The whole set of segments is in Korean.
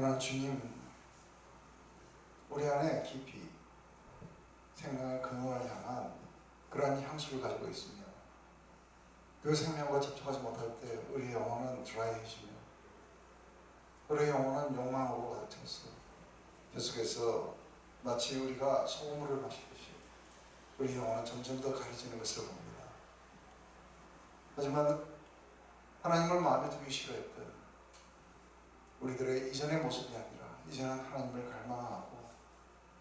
그러나 주님, 우리 안에 깊이 생명의 근원을 향한 그러한 향수를 가지고 있으며 그 생명과 접촉하지 못할 때 우리의 영혼은 드라이해지며 우리의 영혼은 욕망으로 가득 찼어. 계속해서 마치 우리가 소금물을 마시듯이 우리의 영혼은 점점 더 가려지는 것을 봅니다. 하지만 하나님을 마음에 두기 싫어했던 우리들의 이전의 모습이 아니라 이제는 하나님을 갈망하고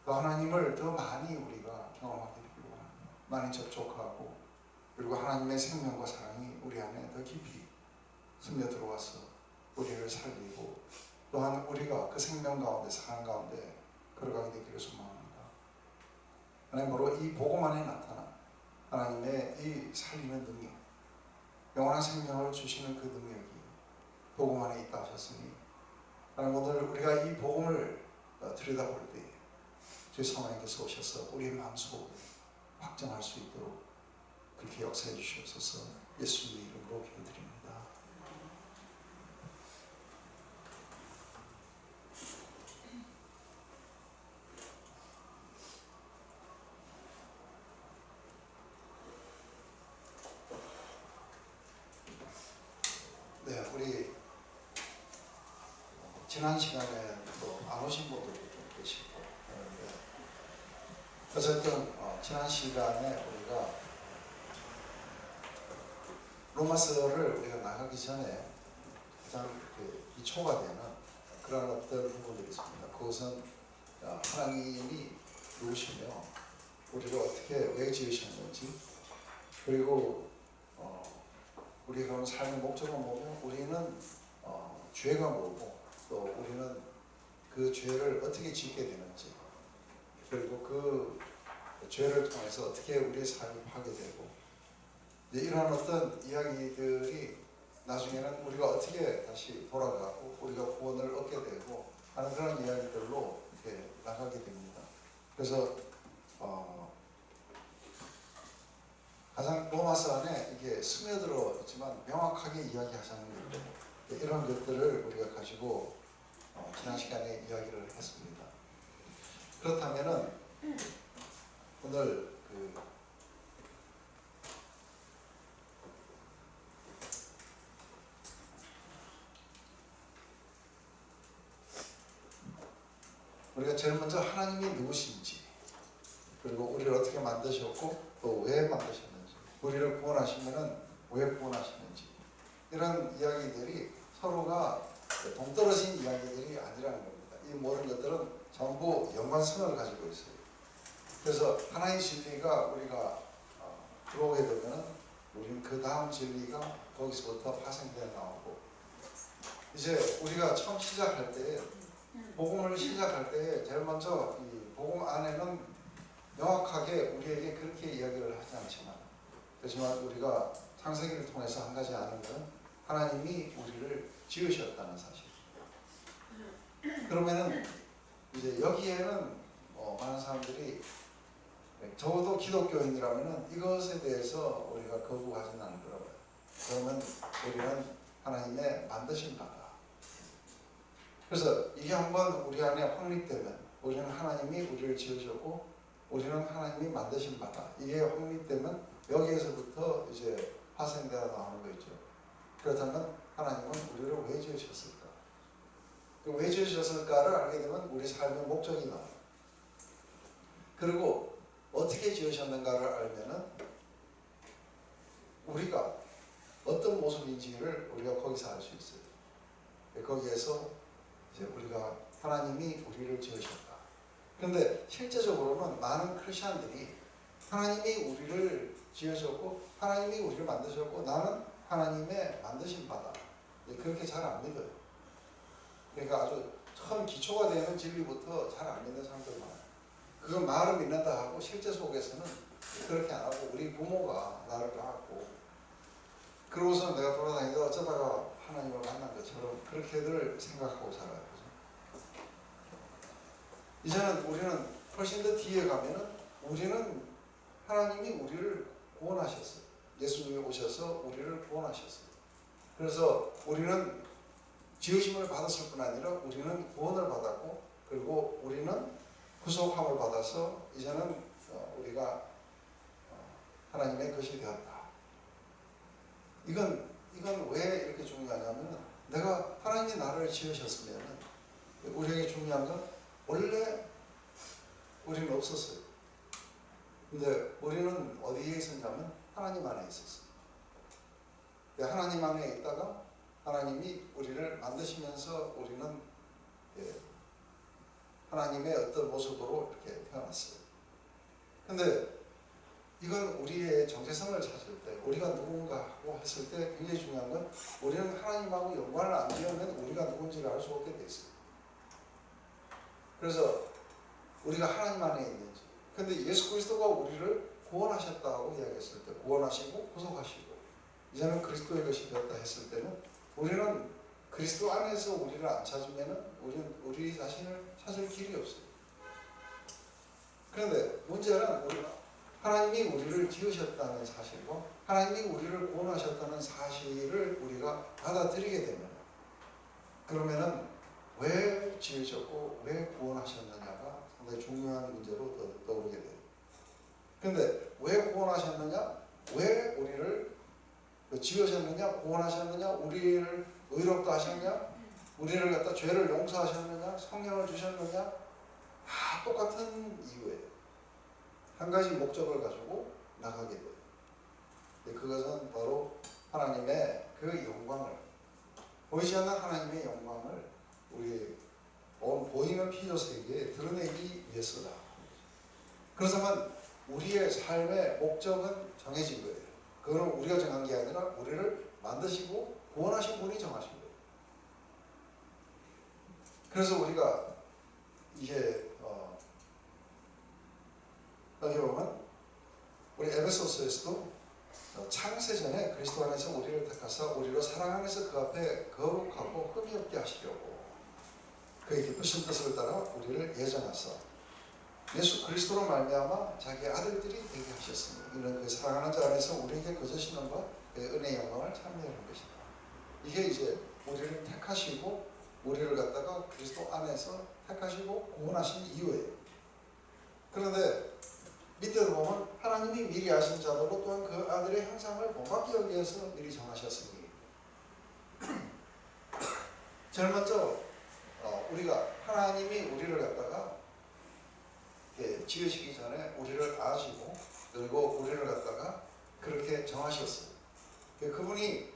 또 하나님을 더 많이 우리가 경험하게 되기로 합니다. 많이 접촉하고 그리고 하나님의 생명과 사랑이 우리 안에 더 깊이 스며들어와서 우리를 살리고 또한 우리가 그 생명 가운데 사랑 가운데 걸어가게 되기를 소망합니다. 하나님으로 이 복음 안에 나타난 하나님의 이 살리는 능력, 영원한 생명을 주시는 그 능력이 복음 안에 있다 하셨으니 하나님 오늘 우리가 이 복음을 들여다볼 때에 주의 성령께서 오셔서 우리의 마음속을 확정할 수 있도록 그렇게 역사해 주시옵소서. 예수님의 이름으로 기도드립니다. 네, 우리 지난 시간에 또 안 오신 분들도 좀 계시고 그런데 어쨌든 지난 시간에 우리가 로마서를 우리가 나가기 전에 가장 기초가 되는 그런 어떤 부분들이 있습니다. 그것은 하나님이 누구시며 우리를 어떻게 왜 지으셨는지 그리고 우리가 그런 삶의 목적을 보면 우리는 죄가 뭐고 또 우리는 그 죄를 어떻게 짓게 되는지 그리고 그 죄를 통해서 어떻게 우리의 삶이 파괴되고 이러한 어떤 이야기들이 나중에는 우리가 어떻게 다시 돌아가고 우리가 구원을 얻게 되고 하는 그런 이야기들로 이렇게 나가게 됩니다. 그래서 가장 로마서 안에 이게 스며들어 있지만 명확하게 이야기하자는 것들 이런 것들을 우리가 가지고 지난 시간에 이야기를 했습니다. 그렇다면은 오늘 우리가 제일 먼저 하나님이 누구신지 그리고 우리를 어떻게 만드셨고 또 왜 만드셨는지 우리를 구원하시면은 왜 구원하시는지 이런 이야기들이 서로가 동떨어진 이야기들이 아니라는 겁니다. 이 모든 것들은 전부 연관성을 가지고 있어요. 그래서 하나의 진리가 우리가 들어오게 되면 우리는 그 다음 진리가 거기서부터 파생되어 나오고 이제 우리가 처음 시작할 때에 복음을 시작할 때에 제일 먼저 이 복음 안에는 명확하게 우리에게 그렇게 이야기를 하지 않지만 그렇지만 우리가 창세기를 통해서 한 가지 아는 것은 하나님이 우리를 지으셨다는 사실. 그러면은 이제 여기에는 많은 사람들이 적어도 기독교인이라면은 이것에 대해서 우리가 거부하지는 않을 거라고요. 그러면 우리는 하나님의 만드신 바다. 그래서 이게 한번 우리 안에 확립되면 우리는 하나님이 우리를 지으셨고 우리는 하나님이 만드신 바다. 이게 확립되면 여기에서부터 이제 파생되어 나오는 거죠. 그렇다면 하나님은 우리를 왜 지으셨을까? 왜 지으셨을까를 알게 되면 우리 삶의 목적이 나와요. 그리고 어떻게 지으셨는가를 알면은 우리가 어떤 모습인지를 우리가 거기서 알 수 있어요. 거기에서 이제 우리가 하나님이 우리를 지으셨다. 그런데 실제적으로는 많은 크리스천들이 하나님이 우리를 지으셨고 하나님이 우리를 만드셨고 나는 하나님의 만드신 바다. 그렇게 잘 안 믿어요. 그러니까 아주 처음 기초가 되는 진리부터 잘 안 믿는 사람들 많아요. 그건 말을 믿는다 하고 실제 속에서는 그렇게 안 하고 우리 부모가 나를 낳았고 그러고서 내가 돌아다니다 어쩌다가 하나님을 만난 것처럼 그렇게들 생각하고 살아요. 이제는 우리는 훨씬 더 뒤에 가면은 우리는 하나님이 우리를 구원하셨어요. 예수님이 오셔서 우리를 구원하셨어요. 그래서 우리는 지으심을 받았을 뿐 아니라 우리는 구원을 받았고, 그리고 우리는 구속함을 받아서 이제는 우리가 하나님의 것이 되었다. 이건 왜 이렇게 중요하냐면, 내가 하나님이 나를 지으셨으면 우리에게 중요한 건 원래 우리는 없었어요. 근데 우리는 어디에 있었냐면 하나님 안에 있었어요. 하나님 안에 있다가 하나님이 우리를 만드시면서 우리는 하나님의 어떤 모습으로 이렇게 태어났어요. 근데 이건 우리의 정체성을 찾을 때, 우리가 누군가 하고 했을 때 굉장히 중요한 건, 우리는 하나님하고 연관을 안 지으면 우리가 누군지를 알 수 없게 돼 있어요. 그래서 우리가 하나님 안에 있는지. 근데 예수 그리스도가 우리를 구원하셨다고 이야기했을 때, 구원하시고 구속하시고 이제는 그리스도의 것이 되었다 했을 때는, 우리는 그리스도 안에서 우리를 안 찾으면은 우리는 우리 자신을 찾을 길이 없어요. 그런데 문제는 하나님이 우리를 지으셨다는 사실과 하나님이 우리를 구원하셨다는 사실을 우리가 받아들이게 되면, 그러면은 왜 지으셨고 왜 구원하셨느냐가 상당히 중요한 문제로 떠오르게 돼요. 그런데 왜 구원하셨느냐, 왜 우리를 지으셨느냐, 구원하셨느냐, 우리를 의롭다 하셨냐, 우리를 갖다 죄를 용서하셨느냐, 성령을 주셨느냐, 다 똑같은 이유예요. 한 가지 목적을 가지고 나가게 돼요. 그것은 바로 하나님의 그 영광을, 보이지 않는 하나님의 영광을 우리 보이는 피조 세계에 드러내기 위해서다. 그렇다면 우리의 삶의 목적은 정해진 거예요. 그거는 우리가 정한 게 아니라 우리를 만드시고 구원하신 분이 정하신 거예요. 그래서 우리가 이게 여기 보면 우리 에베소서에서도 창세전에 그리스도 안에서 우리를 택하사 우리로 사랑 안에서 그 앞에 거룩하고 흠이 없게 하시려고 그의 기쁘신 뜻을 따라 우리를 예정하사 예수 그리스도로 말미암아 자기 아들들이 되게 하셨으니 이는 그 사랑하는 자 안에서 우리에게 거저신 은과 그의 은혜의 영광을 참여하는 것이다. 이게 이제 우리를 택하시고 우리를 갖다가 그리스도 안에서 택하시고 구원하신 이유예요. 그런데 밑에도 보면 하나님이 미리 아신 자들로 또한 그 아들의 형상을 본받기 위해서 미리 정하셨으니, 제일 먼저 우리가 하나님이 우리를 갖다가 지으시기 전에 우리를 아시고 그리고 우리를 갖다가 그렇게 정하셨어요. 그분이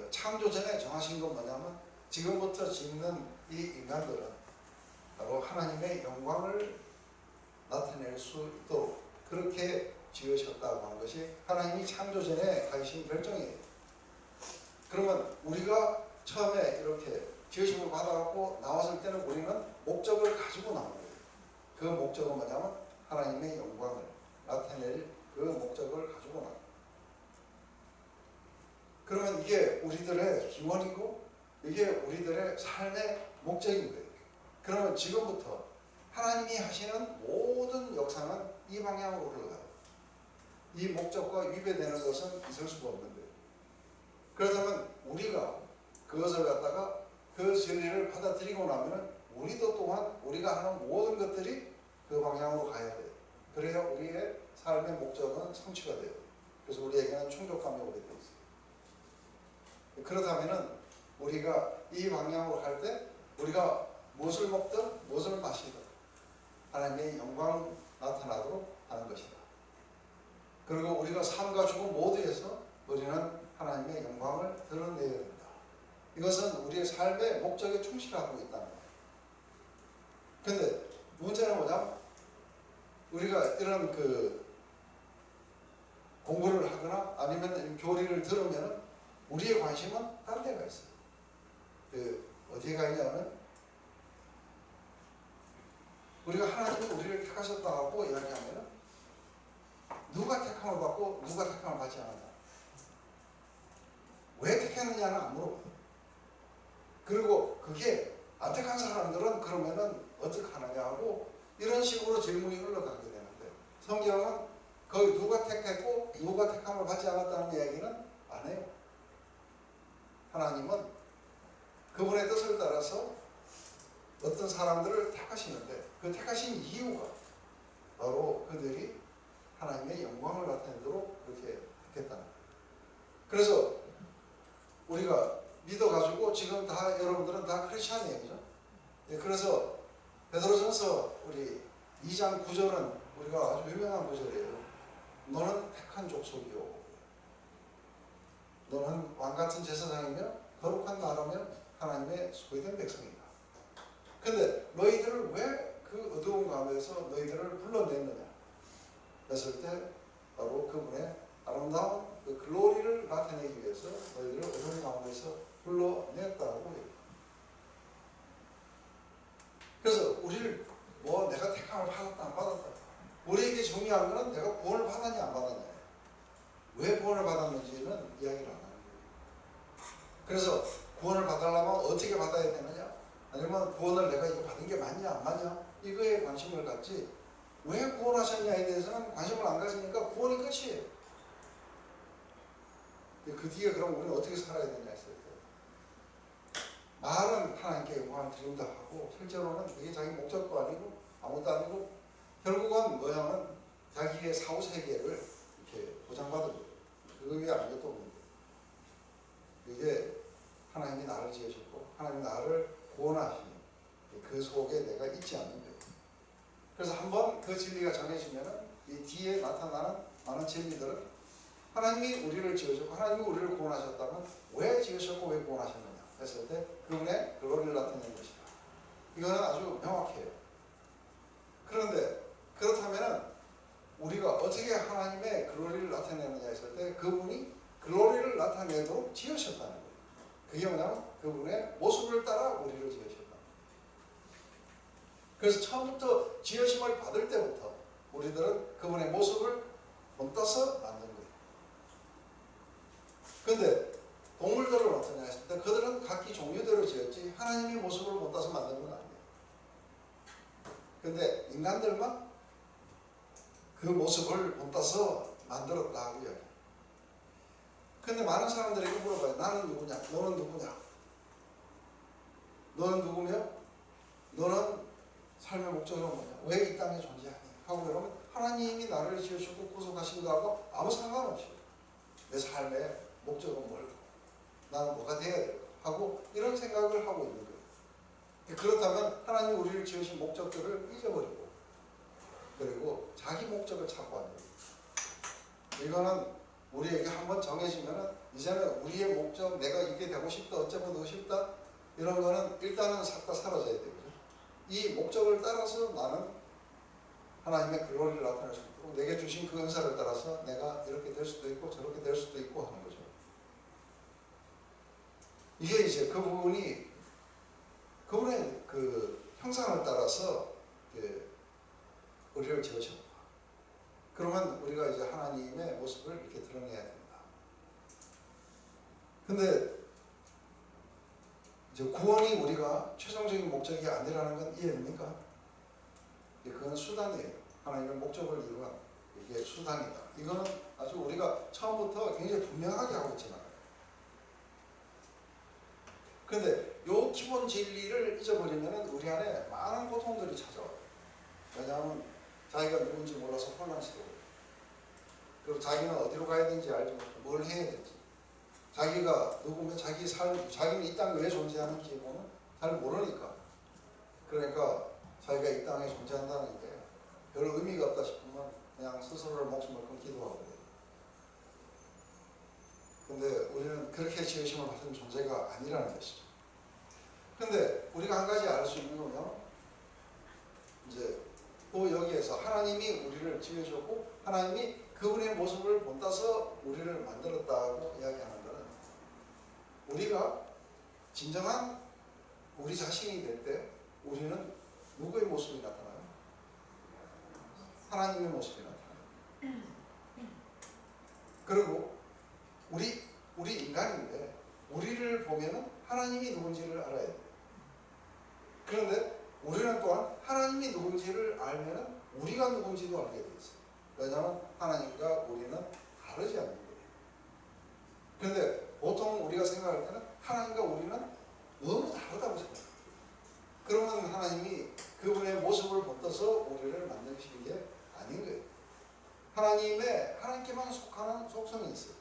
창조 전에 정하신 건 뭐냐면, 지금부터 짓는 이 인간들은 바로 하나님의 영광을 나타낼 수 있도록 그렇게 지으셨다고 하는 것이 하나님이 창조 전에 하신 결정이에요. 그러면 우리가 처음에 이렇게 지으심을 받아갖고 나왔을 때는 우리는 목적을 가지고 나온 거예요. 그 목적은 뭐냐면 하나님의 영광을 나타낼 그 목적을 가지고 나온 거예요. 그러면 이게 우리들의 기원이고 이게 우리들의 삶의 목적인 거예요. 그러면 지금부터 하나님이 하시는 모든 역사는 이 방향으로 흘러가요. 이 목적과 위배되는 것은 있을 수가 없는 거예요. 그렇다면 우리가 그것을 갖다가 그 진리를 받아들이고 나면은 우리도 또한 우리가 하는 모든 것들이 그 방향으로 가야 돼요. 그래야 우리의 삶의 목적은 성취가 돼요. 그래서 우리에게는 충족감이 오게 되어 있어요. 그렇다면은 우리가 이 방향으로 갈 때 우리가 무엇을 먹든 무엇을 마시든 하나님의 영광 나타나도록 하는 것이다. 그리고 우리가 삶과 죽음 모두에서 우리는 하나님의 영광을 드러내야 된다. 이것은 우리의 삶의 목적에 충실하고 있다는 거예요. 그런데 문제는 뭐냐면 우리가 이런 공부를 하거나 아니면 교리를 들으면 우리의 관심은 딴 데가 있어요. 어디에 가 있냐면 우리가 하나님이 우리를 택하셨다고 이야기하면 누가 택함을 받고 누가 택함을 받지 않았나, 왜 택했느냐는 안 물어봐요. 그리고 그게 안 택한 사람들은 그러면은 어떻게 하느냐 하고 이런 식으로 질문이 흘러가게 되는데, 성경은 거기 누가 택했고 누가 택함을 받지 않았다는 이야기는 안 해요. 하나님은 그분의 뜻을 따라서 어떤 사람들을 택하시는데 그 택하신 이유가 바로 그들이 하나님의 영광을 나타내도록 그렇게 했겠다는 거예요. 그래서 우리가 믿어가지고 지금 다 여러분들은 다 크리스찬이에요. 그죠? 예, 그래서 베드로전서 우리 2장 9절은 우리가 아주 유명한 구절이에요. 너는 택한 족속이요. 너는 왕같은 제사장이며 거룩한 나라며 하나님의 소유된 백성이다. 근데 너희들을 왜 그 어두운 가운데서 너희들을 불러냈느냐 했을 때 바로 그분의 아름다운 그 글로리를 나타내기 위해서 너희들을 어두운 가운데서 불러냈다고 해요. 그래서 우리를 뭐 내가 택함을 받았다 안 받았다, 우리에게 중요한 것은 내가 구원을 받았냐 안 받았냐, 왜 구원을 받았는지는 이야기를 안 하는 거예요. 그래서 구원을 받으려면 어떻게 받아야 되느냐, 아니면 구원을 내가 이거 받은 게 맞냐 안 맞냐 이거에 관심을 갖지 왜 구원하셨냐에 대해서는 관심을 안 가지니까 구원이 끝이에요. 그 뒤에 그럼 우리는 어떻게 살아야 되냐 했을 때 말은 하나님께 영광을 드린다 하고 실제로는 이게 자기 목적도 아니고 아무것도 아니고 결국은 뭐냐면 자기의 사후세계를 이렇게 보장받은 거예요. 그 위에 아무것도 없는 거예요. 이게 하나님이 나를 지으셨고 하나님이 나를 구원하시니 그 속에 내가 있지 않는 거예요. 그래서 한번 그 진리가 정해지면은 이 뒤에 나타나는 많은 진리들은 하나님이 우리를 지으셨고 하나님이 우리를 구원하셨다면 왜 지으셨고 왜 구원하셨느냐 했을 때 그분의 글로리를 나타내는 것이다. 이거는 아주 명확해요. 그런데 그렇다면은 우리가 어떻게 하나님의 글로리를 나타내느냐 했을 때 그분이 글로리를 나타내도록 지으셨다는 거예요. 그게 뭐냐면 그분의 모습을 따라 우리를 지으셨다. 그래서 처음부터 지으심을 받을 때부터 우리들은 그분의 모습을 본따서 만든 거예요. 근데 동물들은 어떠냐 했을 때 그들은 각기 종류대로 지었지 하나님의 모습을 본따서 만든 건 아니에요. 근데 인간들만 그 모습을 본따서 만들었다고 이야기해요. 근데 많은 사람들에게 물어봐요. 나는 누구냐? 너는 누구냐? 너는 누구며? 너는 삶의 목적은 뭐냐? 왜 이 땅에 존재하니? 하고 그러면 하나님이 나를 지으셨고 구속하신 거하고 아무 상관없이 내 삶의 목적은 뭘까? 나는 뭐가 돼야 될까? 하고 이런 생각을 하고 있는 거예요. 그렇다면 하나님이 우리를 지으신 목적들을 잊어버리고 그리고 자기 목적을 찾고 하는 거예요. 이거는 우리에게 한번 정해지면은 이제는 우리의 목적, 내가 이게 되고 싶다, 어쩌고 되고 싶다 이런 거는 일단은 싹 다 사라져야 되거든요. 이 목적을 따라서 나는 하나님의 글로리를 나타낼 수 있고 내게 주신 그 은사를 따라서 내가 이렇게 될 수도 있고 저렇게 될 수도 있고 하는 거죠. 이게 이제 그 부분이 그분의 그 형상을 따라서 우리를 지으셨다. 그러면 우리가 이제 하나님의 모습을 이렇게 드러내야 된다. 근데 이제 구원이 우리가 최종적인 목적이 아니라는 건 이해됩니까? 그건 수단이에요. 하나님의 목적을 이루는 이게 수단이다. 이거는 아주 우리가 처음부터 굉장히 분명하게 하고 있지만 근데 요 기본 진리를 잊어버리면 우리 안에 많은 고통들이 찾아와요. 왜냐하면 자기가 누군지 몰라서 혼란스러워요. 그리고 자기는 어디로 가야 되는지 알지 못하고 뭘 해야 될지 자기가 누구면 자기 삶, 자기는 이 땅에 왜 존재하는지 보면 잘 모르니까 그러니까 자기가 이 땅에 존재한다는 게 별 의미가 없다 싶으면 그냥 스스로를 목숨을 끊기도 하고 근데 우리는 그렇게 지으심을 받은 존재가 아니라는 것이죠. 근데 우리가 한 가지 알 수 있는 거는 이제 또 여기에서 하나님이 우리를 지으셨고 하나님이 그분의 모습을 본따서 우리를 만들었다고 이야기하는 것은 우리가 진정한 우리 자신이 될 때 우리는 누구의 모습이 나타나요? 하나님의 모습이 나타나요. 그리고 우리 인간인데 우리를 보면은 하나님이 누군지를 알아야 돼요. 그런데 우리는 또한 하나님이 누군지를 알면은 우리가 누군지도 알게 돼 있어요. 왜냐하면 하나님과 우리는 다르지 않는 거예요. 그런데 보통 우리가 생각할 때는 하나님과 우리는 너무 다르다고 생각해요. 하나님께만 속하는 속성이 있어요.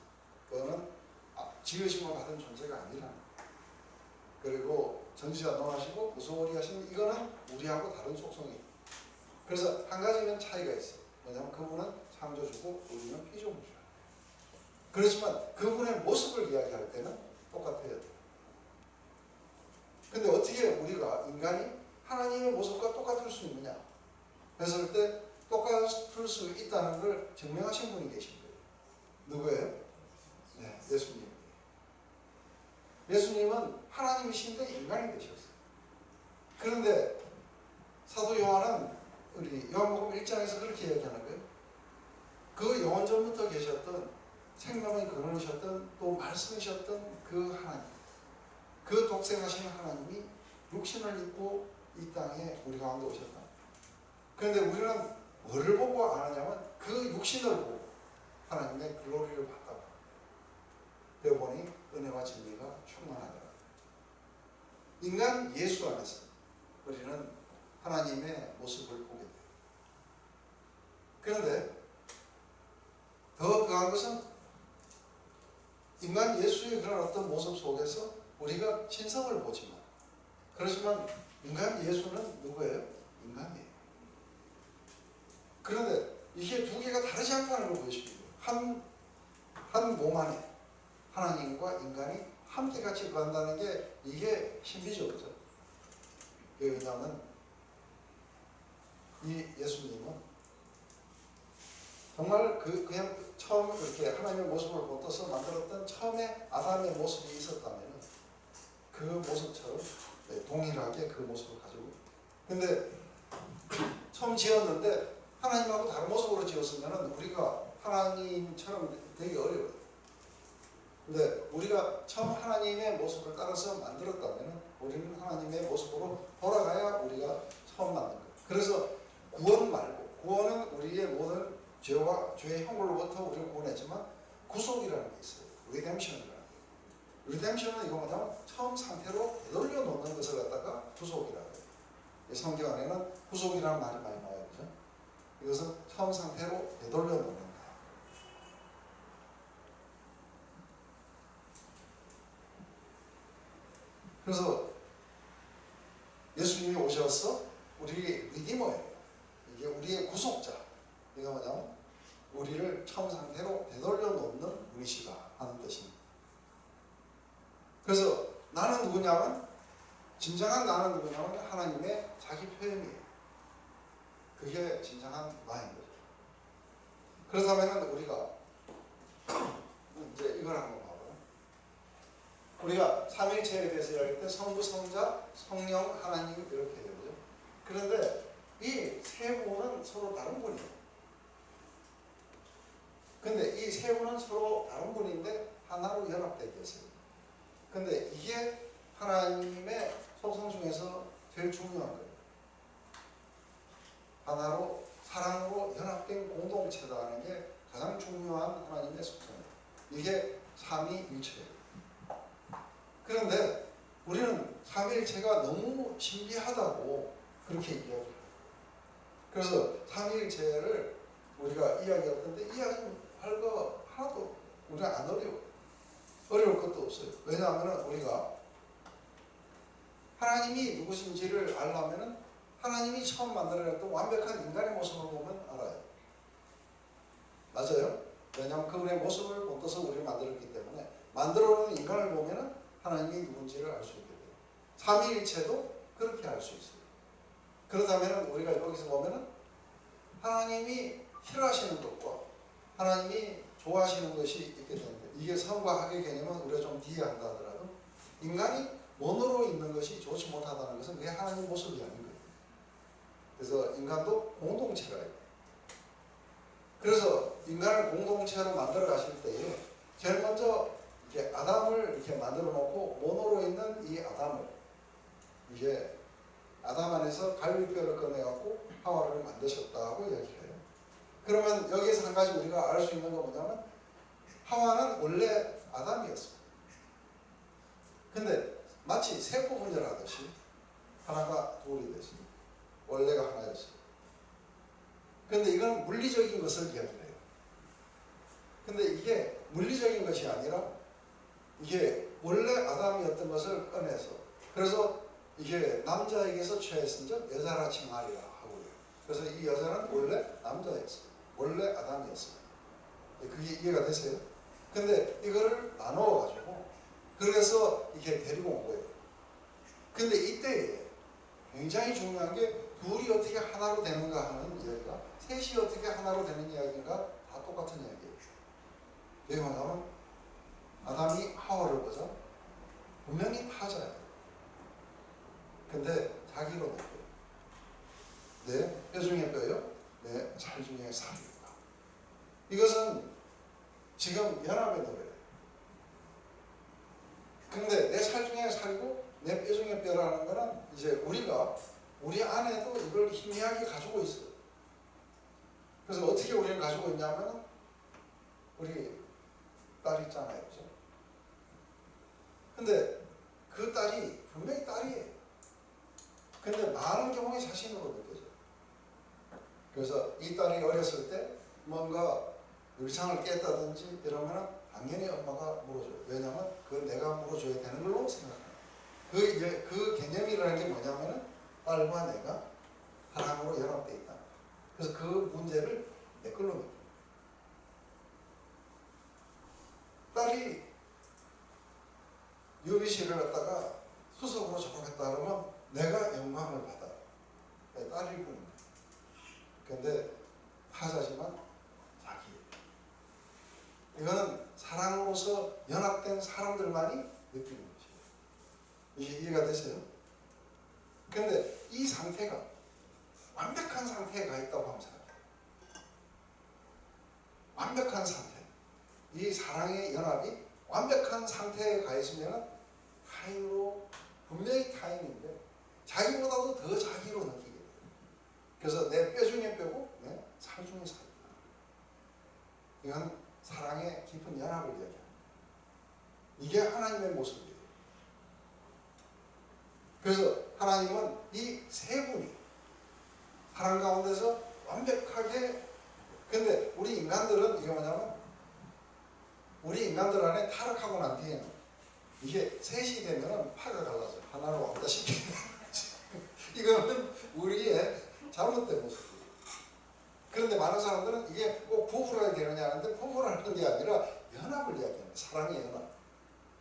그거는 지으심을 받은 존재가 아니라는 거예요. 그리고 전지전능하시고 무소홀히 하시는 이거는 우리하고 다른 속성이 있어요. 그래서 한 가지는 차이가 있어요. 왜냐하면 그분은 창조주고 우리는 피조물이라. 그렇지만 그분의 모습을 이야기할 때는 똑같아야 돼요. 근데 어떻게 우리가 인간이 하나님의 모습과 똑같을 수 있느냐? 했을 때 똑같을 수 있다는 걸 증명하신 분이 계신 거예요. 누구예요? 네, 예수님. 예수님은 하나님이신데 인간이 되셨어요. 그런데 사도 요한은 우리 요한복음 1장에서 그렇게 이야기하는 거예요. 그 영원전부터 계셨던 생명의 근원이셨던 또 말씀이셨던 그 하나님, 그 독생하신 하나님이 육신을 입고 이 땅에 우리 가운데 오셨다. 그런데 우리는 뭐를 보고 아느냐면 그 육신을 보고 하나님의 글로리를 봤다. 그래 보니 은혜와 진리가 충만하더라. 인간 예수 안에서 우리는 하나님의 모습을 보게 돼요. 그런데 더 그한 것은 인간 예수의 그런 어떤 모습 속에서 우리가 신성을 보지만, 그렇지만 인간 예수는 누구예요? 인간이에요. 그런데 이게 두 개가 다르지 않다는 걸 보여줍니다. 한 몸 안에 하나님과 인간이 함께 같이 간다는 게 이게 신비적이죠. 왜냐하면 이 예수님은 정말 그냥 처음 그렇게 하나님의 모습을 본떠서 만들었던 처음에 아담의 모습이 있었다면 그 모습처럼 동일하게 그 모습을 가지고 있어요. 근데 처음 지었는데 하나님하고 다른 모습으로 지었으면 우리가 하나님처럼 되기 어려워요. 근데 우리가 처음 하나님의 모습을 따라서 만들었다면 우리는 하나님의 모습으로 돌아가야 우리가 처음 만든 거예요. 그래서 구원 말고, 구원은 우리의 모든 죄와 죄의 형벌로부터 우리를 구원했지만 구속이라는 게 있어요. 리뎀션이라는 게. 리뎀션은 이거 뭐냐면 처음 상태로 되돌려 놓는 것을 갖다가 구속이라고 해요. 성경 안에는 구속이라는 말이 많이 나와요. 그죠? 이것은 처음 상태로 되돌려 놓는다. 그래서 예수님이 오셔서 우리의 리디머예요. 이게 우리의 구속자. 이거 뭐냐면 우리를 처음 상태로 되돌려 놓는 분이시다 하는 뜻입니다. 그래서 나는 누구냐면, 진정한 나는 누구냐면 하나님의 자기 표현이에요. 그게 진정한 나인 거죠. 그렇다면 우리가 이제 이걸 한번 봐봐요. 우리가 삼위일체에 대해서 이야기할 때 성부, 성자, 성령, 하나님 이렇게 해요. 그죠? 그런데 이 세 분은 서로 다른 분이에요. 근데 이 세 분은 서로 다른 분인데 하나로 연합되어 계세요. 근데 이게 하나님의 속성 중에서 제일 중요한 거예요. 하나로 사랑으로 연합된 공동체다는 게 가장 중요한 하나님의 속성이에요. 이게 삼위일체예요. 그런데 우리는 삼위일체가 너무 신비하다고 그렇게 이야기해요. 그래서 삼위일체를 우리가 이야기할 텐데 이야기할 거 하나도 우리가 안 어려워요. 어려울 것도 없어요. 왜냐하면 우리가 하나님이 누구신지를 알려면 하나님이 처음 만들어냈던 완벽한 인간의 모습을 보면 알아요. 맞아요? 왜냐하면 그분의 모습을 본떠서 우리를 만들었기 때문에 만들어놓은 인간을 보면 하나님이 누군지를 알 수 있게 돼요. 삼위일체도 그렇게 알 수 있어요. 그렇다면 우리가 여기서 보면 하나님이 싫어하시는 것과 하나님이 좋아하시는 것이 있게 되는데, 이게 성과 학의 개념은 우리가 좀 뒤에 한다 하더라도 인간이 원으로 있는 것이 좋지 못하다는 것은 그게 하나님 모습이 아닌 거예요. 그래서 인간도 공동체라 해요. 그래서 인간을 공동체로 만들어 가실 때에 제일 먼저 이렇게 아담을 이렇게 만들어 놓고 원으로 있는 이 아담을, 이게 아담 안에서 갈비뼈를 꺼내갖고 하와를 만드셨다고 이야기해요. 그러면 여기에서 한 가지 우리가 알 수 있는 건 뭐냐면 하와는 원래 아담이었어요. 근데 마치 세포 분열하듯이 하나가 둘이 됐어요. 원래가 하나였어요. 그런데 이건 물리적인 것을 이야기해요. 근데 이게 물리적인 것이 아니라 이게 원래 아담이었던 것을 꺼내서, 그래서 이게 남자에게서 취하였은즉 여자라 칭하리라 하고요. 그래서 이 여자는 원래 남자였어요. 원래 아담이었어요. 그게 이해가 되세요? 근데 이거를 나누어 가지고 그래서 이렇게 데리고 온 거예요. 근데 이때 굉장히 중요한 게 둘이 어떻게 하나로 되는가 하는 이야기가, 셋이 어떻게 하나로 되는 이야기가 다 똑같은 이야기예요. 왜 말하면 아담이 하와를 보자 분명히 타자예요. 근데 자기로 느껴요. 내 뼈 중에 뼈요, 내 살 중에 살이다. 이것은 지금 연합의 노래예요. 근데 내 살 중에 살이고 내 뼈 중에 뼈라는 거는 이제 우리가 우리 안에도 이걸 희미하게 가지고 있어요. 그래서 어떻게 우리는 가지고 있냐면 우리 딸 있잖아요. 그죠? 근데 그 딸이 분명히 딸이에요. 근데 많은 경우에 자신으로 느껴져요. 그래서 이 딸이 어렸을 때 뭔가 유리창을 깼다든지 이러면 당연히 엄마가 물어줘요. 왜냐하면 그건 내가 물어줘야 되는 걸로 생각해요. 그 개념이라는 게 뭐냐면 딸과 내가 사랑으로 연합되어 있다. 그래서 그 문제를 내 걸로 느껴요. 딸이 유비씨를 갖다가 수석으로 접촉했다 그러면 내가 영광을 받아요. 딸일 뿐입니다. 근데 타자지만 자기예요. 이거는 사랑으로서 연합된 사람들만이 느끼는 것이에요. 이게 이해가 되세요? 근데 이 상태가 완벽한 상태에 가 있다고 하면 생각해요. 완벽한 상태. 이 사랑의 연합이 완벽한 상태에 가 있으면 타인으로, 분명히 타인인데 자기보다도 더 자기로 느끼게 돼요. 그래서 내 뼈 중에 뼈고 내 살 중에 살이다. 이건 사랑의 깊은 연합을 이야기합니다. 이게 하나님의 모습이에요. 그래서 하나님은 이 세 분이 사랑 가운데서 완벽하게, 근데 우리 인간들은 이게 뭐냐면 우리 인간들 안에 타락하고 난 뒤에는 이게 셋이 되면 파가 갈라져요. 하나로 왔다시피. 이거는 우리의 잘못된 모습이에요. 그런데 많은 사람들은 이게 꼭 부부로 해야 되느냐 하는데 부부라는 게 아니라 연합을 이야기합니다. 사랑의 연합.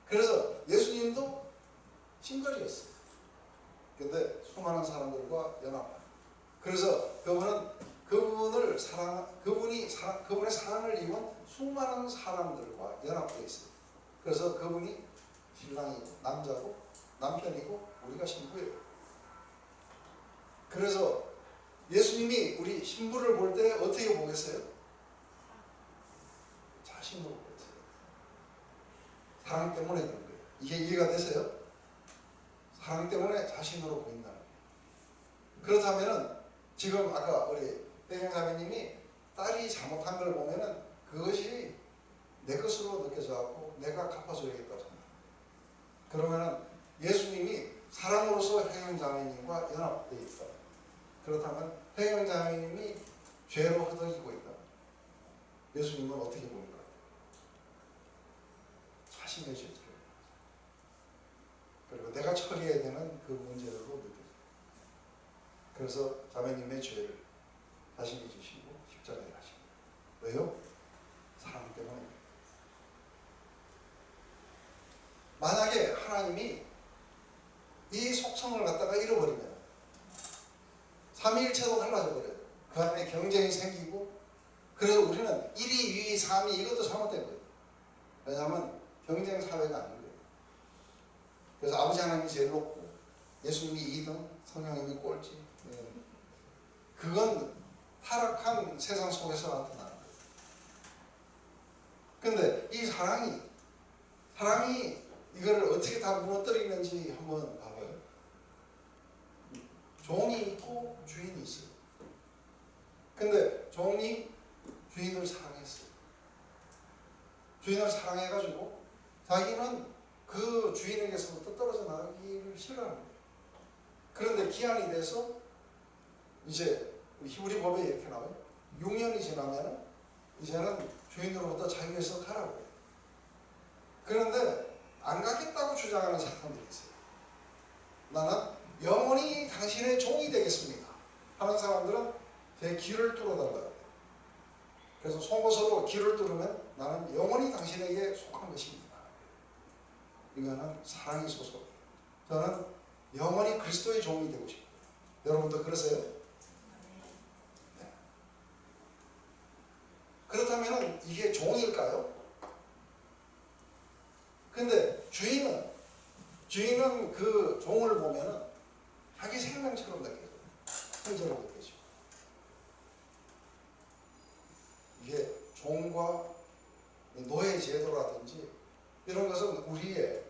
그래서 예수님도 싱글이었어요. 근데 수많은 사람들과 연합합니다. 그래서 그분의 사랑을 입은 수많은 사람들과 연합되어 있어요. 그래서 그분이 신랑이고 남자고 남편이고 우리가 신부예요. 그래서 예수님이 우리 신부를 볼 때 어떻게 보겠어요? 자신으로 보겠어요. 사랑 때문에 그런 거예요. 이게 이해가 되세요? 사랑 때문에 자신으로 보인다는 거예요. 그렇다면 지금 아까 우리 배경사님이 딸이 잘못한 걸 보면은 그것이 내 것으로 느껴져갖고 내가 갚아줘야겠다고 생각합니다. 그러면은 예수님이 사랑으로서 회경자매님과 연합되어 있다. 그렇다면 회경자매님이 죄로 허덕이고 있다. 예수님은 어떻게 보는 것 같아요? 자신의 죄를. 그리고 내가 처리해야 되는 그 문제로 느껴져요. 그래서 자매님의 죄를 자신이 지시고 십자가에 가십니다. 왜요? 사랑 때문에. 만약에 하나님이 이 속성을 갖다가 잃어버리면 삼위일체도 갈라져 버려요. 그 안에 경쟁이 생기고, 그래서 우리는 1위, 2위, 3위 이것도 잘못된 거예요. 왜냐하면 경쟁 사회가 아닌 거예요. 그래서 아버지 하나님이 제일 높고 예수님이 2등, 성령님이 꼴찌. 그건 타락한 세상 속에서 나타나는 거예요. 근데 이 사랑이 이거를 어떻게 다 무너뜨리는지 한번 봐봐요. 종이 있고 주인이 있어요. 근데 종이 주인을 사랑했어요. 주인을 사랑해가지고 자기는 그 주인에게서부터 떨어져 나가기를 싫어하는 거예요. 그런데 기한이 돼서 이제 우리 히브리 법에 이렇게 나와요. 6년이 지나면 이제는 주인으로부터 자유해서 가라고 해요. 그런데 안 가겠다고 주장하는 사람들이 있어요. 나는 영원히 당신의 종이 되겠습니다 하는 사람들은 제 길을 뚫어달라고. 그래서 송곳으로 길을 뚫으면 나는 영원히 당신에게 속한 것입니다. 이거는 사랑의 소속. 저는 영원히 그리스도의 종이 되고 싶어요. 여러분도 그러세요? 네. 그렇다면 이게 종일까요? 근데 주인은 그 종을 보면은 자기 생명처럼 느껴져요. 형제로 느껴지고. 이게 종과 노예 제도라든지 이런 것은 우리의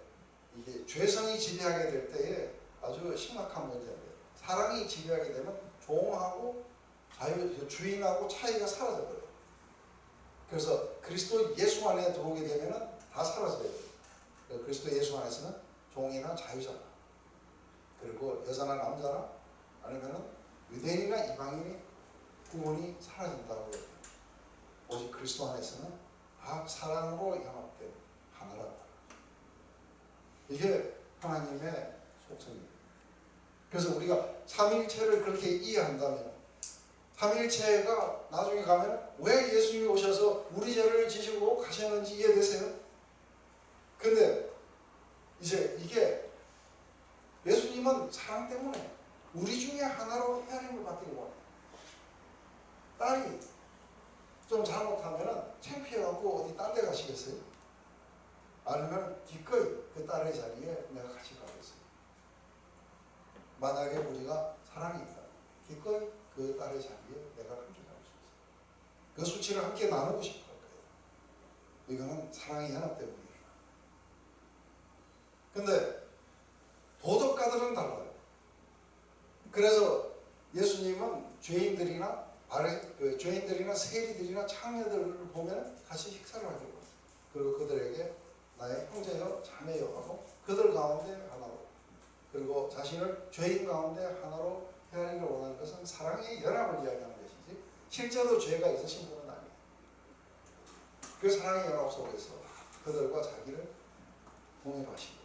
이게 죄성이 지배하게 될 때에 아주 심각한 문제인데, 사랑이 지배하게 되면 종하고 주인하고 차이가 사라져버려요. 그래서 그리스도 예수 안에 들어오게 되면 다 사라져요. 그리스도 예수 안에서는 종이나 자유자나, 그리고 여자나 남자나, 아니면은 유대인이나 이방인이 구분이 사라진다고 해요. 오직 그리스도 안에서는 다 사랑으로 연합된 하나라. 이게 하나님의 속성입니다. 그래서 우리가 삼위일체를 그렇게 이해한다면, 삼위일체가 나중에 가면 왜 예수님이 오셔서 우리 죄를 지시고 가셨는지 이해되세요? 근데 이제 이게 예수님은 사랑 때문에 우리 중에 하나로 헤아림을 받기를 원해요. 딸이 좀 잘못하면 창피해갖고 어디 딴 데 가시겠어요? 아니면 기꺼이 그 딸의 자리에 내가 같이 가겠어요. 만약에 우리가 사랑이 있다, 기꺼이 그 딸의 자리에 내가 함께 갈 수 있어요. 그 수치를 함께 나누고 싶어 할 거예요. 이거는 사랑의 연합 때문이에요. 근데 도덕가들은 달라요. 그래서 예수님은 죄인들이나 세리들이나 창녀들을 보면 같이 식사를 하려고, 그리고 그들에게 나의 형제여 자매여 하고 그들 가운데 하나로, 그리고 자신을 죄인 가운데 하나로 헤아리기를 원하는 것은 사랑의 연합을 이야기하는 것이지 실제로 죄가 있으신 분은 아니에요. 그 사랑의 연합 속에서 그들과 자기를 동행하시고.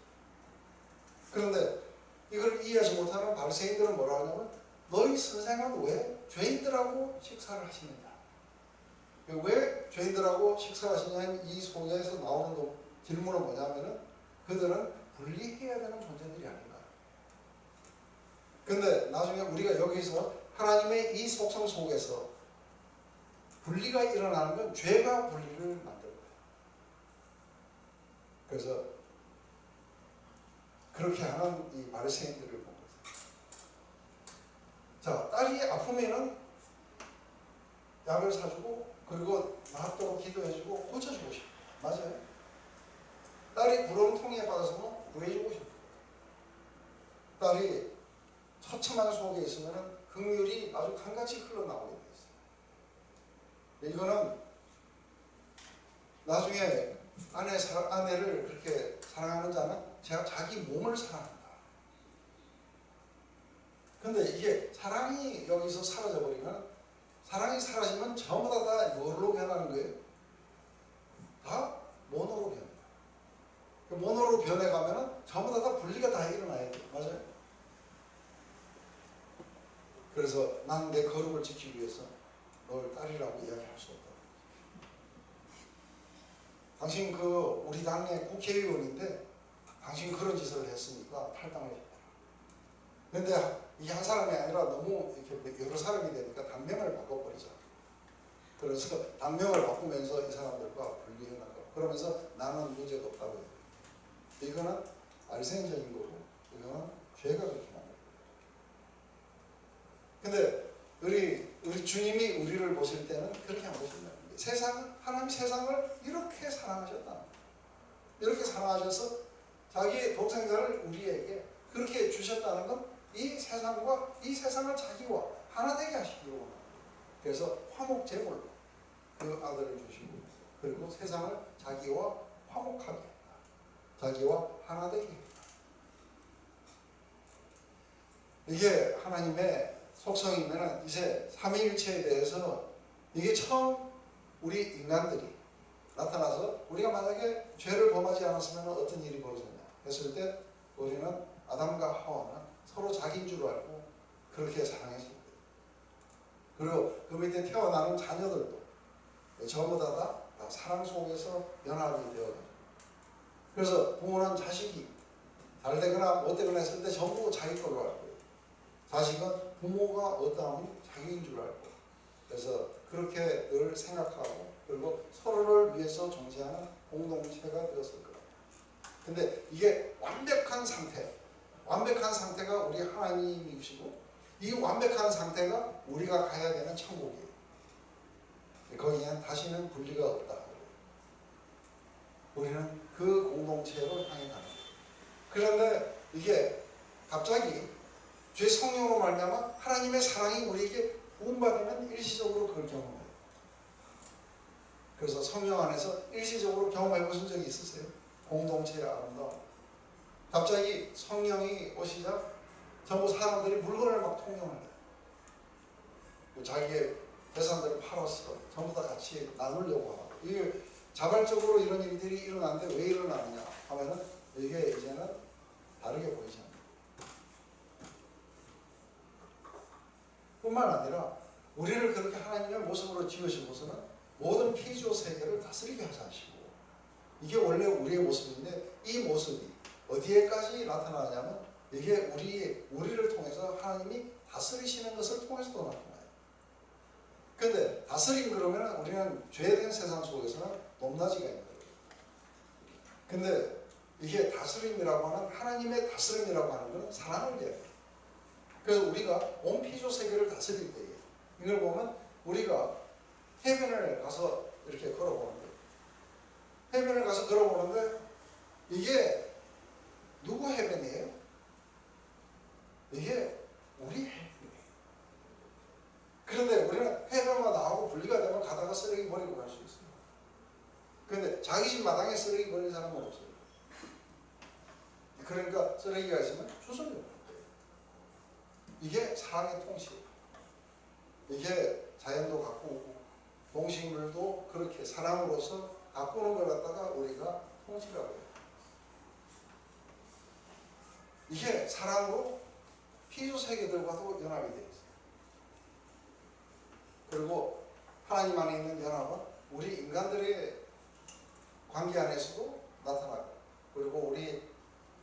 그런데 이걸 이해하지 못하는 바리새인들은 뭐라 하냐면, 너희 선생은 왜 죄인들하고 식사를 하시느냐, 왜 죄인들하고 식사하시냐는 이 속에서 나오는 질문은 뭐냐면은 그들은 분리해야 되는 존재들이 아닌가. 근데 나중에 우리가 여기서 하나님의 이 속성 속에서 분리가 일어나는 건 죄가 분리를 만든 거예요. 그래서 그렇게 하는 이 바리새인들을 본 거예요. 자, 딸이 아프면은 약을 사주고, 그리고 낫도록 기도해주고 고쳐주고 싶어요. 맞아요? 딸이 부러움통에 받아서는 구해주고 싶어요. 딸이 처참한 속에 있으면 긍휼이 아주 강같이 흘러나오게 돼 있어요. 이거는 나중에 아내를 그렇게 사랑하는 자는 자기 몸을 사랑한다. 근데 이게 사랑이 여기서 사라져버리면, 사랑이 사라지면 전부 다 뭘로 변하는 거예요? 다 모노로 변해요. 그 모노로 변해가면 전부 다 분리가 다 일어나야 돼요. 맞아요? 그래서 나는 내 거룩을 지키기 위해서 널 딸이라고 이야기할 수 없다. 당신 우리 당의 국회의원인데 당신 그런 짓을 했으니까 탈당을 했다. 그런데 이게 한 사람이 아니라 너무 이렇게 여러 사람이 되니까 당명을 바꿔버리자. 그래서 당명을 바꾸면서 이 사람들과 분리해나가. 그러면서 나는 문제가 없다고 해요. 이거는 알생적인 거고, 이거는 죄가 그렇게 만든 거예요. 근데 우리 주님이 우리를 보실 때는 그렇게 안 보신다는 거예요. 하나님 세상을 이렇게 사랑하셨다. 이렇게 사랑하셔서 자기의 독생자를 우리에게 그렇게 주셨다는 건 이 세상과 이 세상을 자기와 하나 되게 하시기로 원합니다. 그래서 화목제물로 그 아들을 주시고, 그리고 세상을 자기와 화목하게 했다. 자기와 하나 되게 했다. 이게 하나님의 속성이면 이제 삼위일체에 대해서 이게 처음 우리 인간들이 나타나서 우리가 만약에 죄를 범하지 않았으면 어떤 일이 벌어졌냐 했을 때 우리는 아담과 하와는 서로 자기인 줄 알고 그렇게 사랑했을 거예요. 그리고 그 밑에 태어나는 자녀들도 전부 다 사랑 속에서 연합이 되어가지고 그래서 부모는 자식이 잘 되거나 못 되거나 했을 때 전부 자기 걸로 알고 자식은 부모가 어떠하면 자기인 줄 알고 그래서 그렇게 늘 생각하고 그리고 서로를 위해서 존재하는 공동체가 되었을 거예요. 근데 이게 완벽한 상태가 우리 하나님이시고 이 완벽한 상태가 우리가 가야 되는 천국이에요. 거기에는 다시는 분리가 없다. 우리는 그 공동체로 향해 가는 거예요. 그런데 이게 갑자기 죄 성령으로 말미암아 하나님의 사랑이 우리에게 부음받으면 일시적으로 그걸 경험해요. 그래서 성령 안에서 일시적으로 경험해 보신 적이 있으세요? 공동체의 아름다움. 갑자기 성령이 오시자 전부 사람들이 물건을 막 통용을 해요. 자기의 재산들을 팔아서 전부 다 같이 나누려고 하고 이게 자발적으로 이런 일들이 일어나는데 왜 일어나느냐 하면은 이게 이제는 다르게 보이지 않아요. 뿐만 아니라 우리를 그렇게 하나님의 모습으로 지으시고서는 모든 피조 세계를 다스리게 하시고 이게 원래 우리의 모습인데 이 모습이 어디에까지 나타나냐면 이게 우리를 통해서 하나님이 다스리시는 것을 통해서도 나타나요. 근데 다스림 그러면 우리는 죄된 세상 속에서는 높낮이가 있는 거예요. 근데 이게 다스림이라고 하는 하나님의 다스림이라고 하는 것은 사랑을 얘기해요. 그래서 우리가 온 피조 세계를 다스릴 때에 이걸 보면 우리가 해변을 가서 이렇게 걸어보는 거예요. 해변을 가서 걸어보는데 이게 누구 해변이에요? 이게 우리 해변이에요. 그런데 우리는 해변만 나오고 분리가 되면 가다가 쓰레기 버리고 갈 수 있어요. 그런데 자기 집 마당에 쓰레기 버리는 사람은 없어요. 그러니까 쓰레기가 있으면 주워요. 이게 사랑의 통치예요. 이게 자연도 가꾸고 동식물도 그렇게 사랑으로서 가꾸는 걸 갖다가 우리가 통치라고 해요. 이게 사랑으로 피조 세계들과도 연합이 되어 있어요. 그리고 하나님 안에 있는 연합은 우리 인간들의 관계 안에서도 나타나고 그리고 우리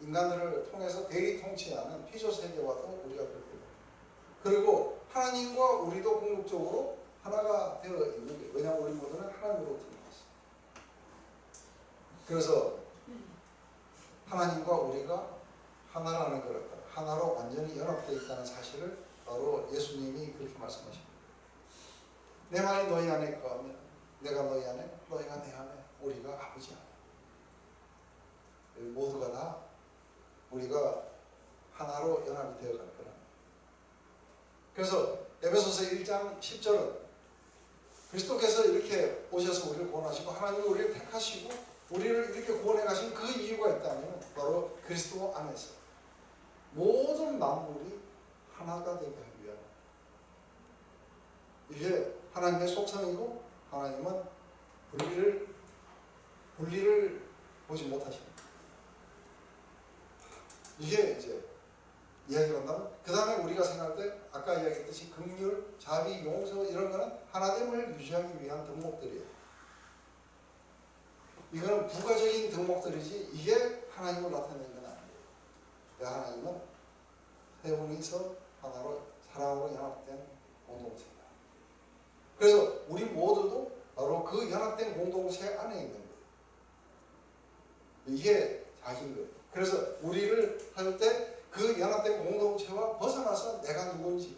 인간들을 통해서 대리 통치하는 피조 세계와도 우리가 그렇게 돼요. 그리고 하나님과 우리도 궁극적으로 하나가 되어 있는 거예요. 왜냐하면 우리 모두는 하나님으로부터 나왔어요. 그래서 하나님과 우리가 하나라는 걸 하나로 완전히 연합되어 있다는 사실을 바로 예수님이 그렇게 말씀하십니다. 내 말이 너희 안에 거하면 내가 너희 안에 너희가 내 안에 우리가 아버지 안에 모두가 다 우리가 하나로 연합이 되어갈 거라. 그래서 에베소서 1장 10절은 그리스도께서 이렇게 오셔서 우리를 구원하시고 하나님이 우리를 택하시고 우리를 이렇게 구원해 가신 그 이유가 있다면 바로 그리스도 안에서 모든 만물이 하나가 되게 하기 위함. 이게 하나님의 속성이고 하나님은 분리를 보지 못하십니다. 이게 이제 이야기를 한다면 그 다음에 우리가 생각할 때 아까 이야기했듯이 긍휼, 자비, 용서 이런 거는 하나됨을 유지하기 위한 덕목들이에요. 이거는 부가적인 덕목들이지 이게 하나님을 나타내는 건 아니에요. 하나님은 세 분이서 하나로 사랑으로 연합된 공동체다. 그래서 우리 모두도 바로 그 연합된 공동체 안에 있는 거예요. 이게 자기인 거예요. 그래서 우리를 할 때 그 연합된 공동체와 벗어나서 내가 누군지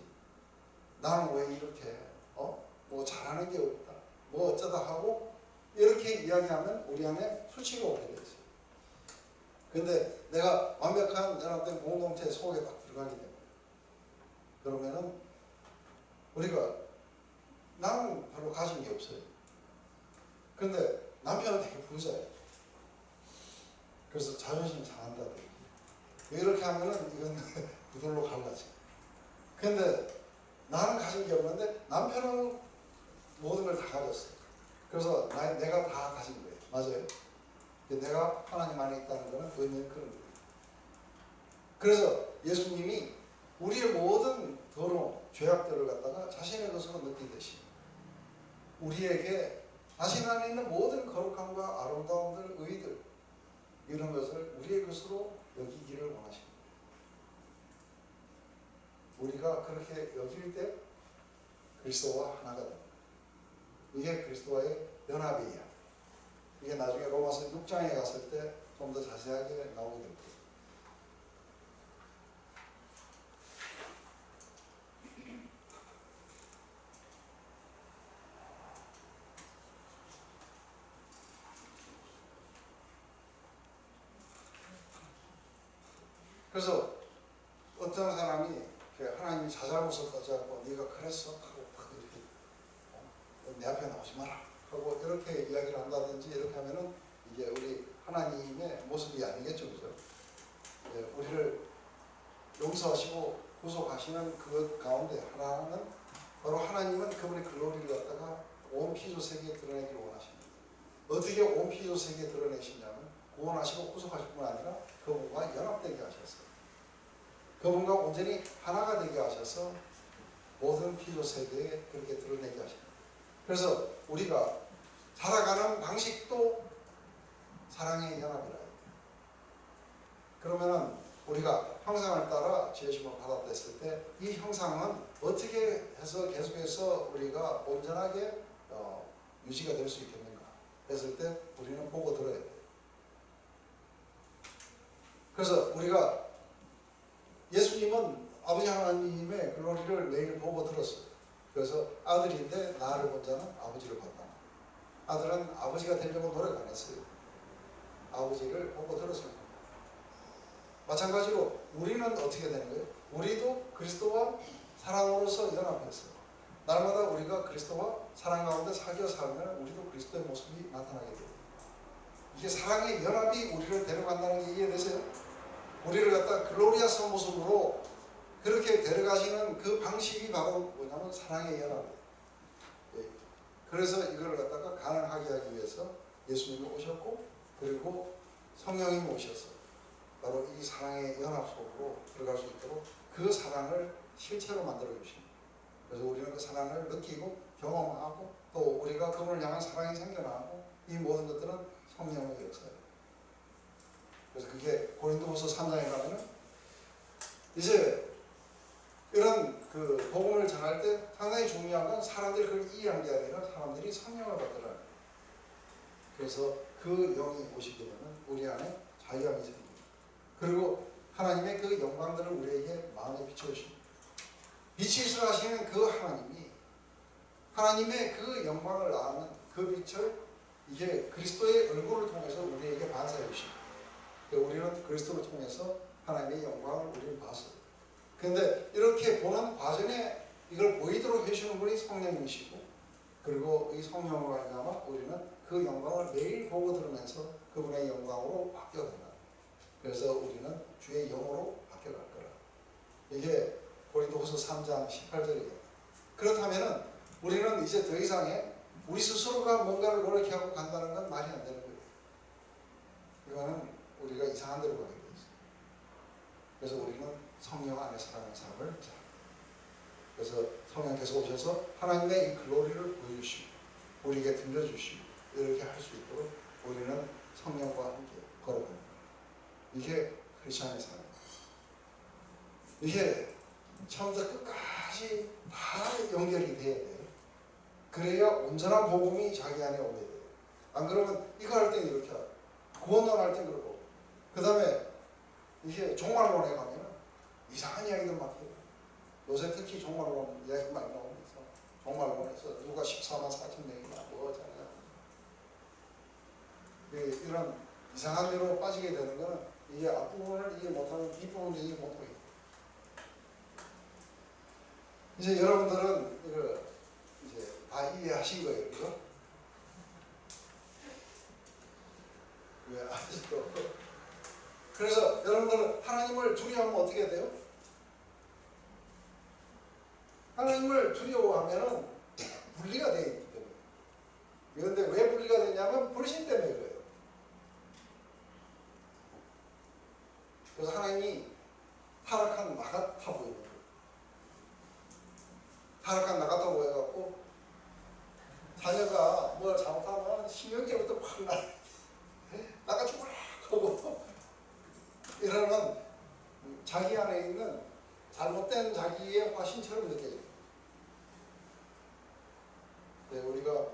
나는 왜 이렇게 뭐 잘하는 게 없다 뭐 어쩌다 하고 이렇게 이야기하면 우리 안에 수치가 오게 되죠. 근데 내가 완벽한 연합된 공동체 속에 딱 들어가게 됩니다. 그러면은 우리가 나는 별로 가진 게 없어요. 근데 남편은 되게 부자예요. 그래서 자존심 상한다. 이렇게 하면은 이건 그걸로 갈라져. 근데 나는 가진 게 없는데 남편은 모든 걸 다 가졌어요. 그래서 내가 다 가진 거예요. 맞아요. 내가 하나님 안에 있다는 것은 의미는 그런 거예요. 그래서 예수님이 우리의 모든 더러움, 죄악들을 갖다가 자신의 것으로 느끼듯이 우리에게 자신 안에 있는 모든 거룩함과 아름다움들, 의들 이런 것을 우리의 것으로 여기기를 원하십니다. 우리가 그렇게 여길 때 그리스도와 하나가 됩니다. 이게 그리스도와의 연합이에요. 이게 나중에 로마서 6장에 갔을 때 좀 더 자세하게 나오게 됩니다. 그래서 어떤 사람이 하나님이 자잘못을 가져갖고 네가 그랬어? 하고 이렇게 내 앞에 나오지 마라 하고 이렇게 이야기를 한다든지 이렇게 하면은 이게 우리 하나님의 모습이 아니겠죠. 그죠? 우리를 용서하시고 구속하시는 그 가운데 하나는 바로 하나님은 그분의 글로리를 갖다가 온 피조 세계에 드러내기를 원하십니다. 어떻게 온 피조 세계에 드러내시냐면 구원하시고 구속하실 뿐 아니라 그분과 연합되게 하셨어요. 그분과 온전히 하나가 되게 하셔서 모든 피조 세계에 그렇게 드러내게 하십니다. 그래서 우리가 살아가는 방식도 사랑의 연합이라 해요. 그러면은 우리가 형상을 따라 지으심을 받았을 때 이 형상은 어떻게 해서 계속해서 우리가 온전하게 유지가 될 수 있겠는가 했을 때 우리는 보고 들어야 돼요. 그래서 우리가 예수님은 아버지 하나님의 글로리를 매일 보고 들었어요. 그래서 아들인데 나를 본 자는 아버지를 봤다. 아들은 아버지가 되려고 노력 안 했어요. 아버지를 보고 들었습니다. 마찬가지로 우리는 어떻게 되는 거예요? 우리도 그리스도와 사랑으로서 연합했어요. 날마다 우리가 그리스도와 사랑 가운데 사귀어 살면 우리도 그리스도의 모습이 나타나게 돼요. 이게 사랑의 연합이 우리를 데려간다는 게 이해되세요? 우리를 갖다 글로리아스 모습으로 그렇게 데려가시는 그 방식이 바로 뭐냐면 사랑의 연합이에요. 그래서 이걸 갖다가 가능하게 하기 위해서 예수님이 오셨고 그리고 성령님이 오셔서 바로 이 사랑의 연합 속으로 들어갈 수 있도록 그 사랑을 실체로 만들어 주십니다. 그래서 우리는 그 사랑을 느끼고 경험하고 또 우리가 그분을 향한 사랑이 생겨나고 이 모든 것들은 성령의 역사예요. 그래서 그게 고린도후서 3장에 가면은 이제 이런 그 복음을 전할 때 상당히 중요한 건 사람들이 그걸 이해한 게 아니라 사람들이 성령을 받으라. 그래서 그 영이 오시게 되면 우리 안에 자유함이 생깁니다. 그리고 하나님의 그 영광들을 우리에게 마음에 비춰주십니다. 빛이 있어 하시는 그 하나님이 하나님의 그 영광을 아는 그 빛을 이게 그리스도의 얼굴을 통해서 우리에게 반사해 주십니다. 우리는 그리스도를 통해서 하나님의 영광을 우리는 봤어요. 그런데 이렇게 보는 과정에 이걸 보이도록 해주시는 분이 성령이시고 그리고 이 성령으로 말미암아 우리는 그 영광을 매일 보고 들으면서 그분의 영광으로 바뀌어간다. 그래서 우리는 주의 영으로 바뀌어갈 거라. 이게 고린도후서 3장 18절이에요. 그렇다면 우리는 이제 더 이상의 우리 스스로가 뭔가를 노력하고 간다는 건 말이 안 되는 거예요. 이거는 우리가 이상한 데로 가게 돼 있어요. 그래서 우리는 성령 안에 살아가는 삶을 살아요. 그래서 성령께서 오셔서 하나님의 이 글로리를 보여주시고 우리에게 들려주시고 이렇게 할 수 있도록 우리는 성령과 함께 걸어갑니다. 이게 크리스천의 삶입니다. 이게 처음부터 끝까지 다 연결이 돼야 돼요. 그래야 온전한 복음이 자기 안에 오게 돼요. 안 그러면 이거 할 땐 이렇게 하고 구원론 할 땐 그러고 그 다음에 이게 종말론에 가면 이상한 이야기들 막 해요. 요새 특히 종말론 이야기 많이 나오면서 종말론에서 누가 14만 4천 명이나 뭐 어쩌냐 이런 이상한 데로 빠지게 되는 거는 이게 앞부분을 이해 못하면 뒷부분을 이해 못하게 돼요. 이제 여러분들은 이거 이제 다 이해하신 거예요. 그죠? 왜 아직도 그래서 여러분들은 하나님을 두려워하면 어떻게 돼요? 하나님을 두려워하면 분리가 되어 있기 때문에 그런데 왜 분리가 되냐면 불신 때문에 그래요. 그래서 하나님이 타락한 나 같아 보이는 거예요. 타락한 나 같아 보여갖고 자녀가 뭘 잘못하면 신경제부터 팍 나가 죽어라 하고 이러는 자기 안에 있는 잘못된 자기의 화신처럼 느껴져요. 네, 우리가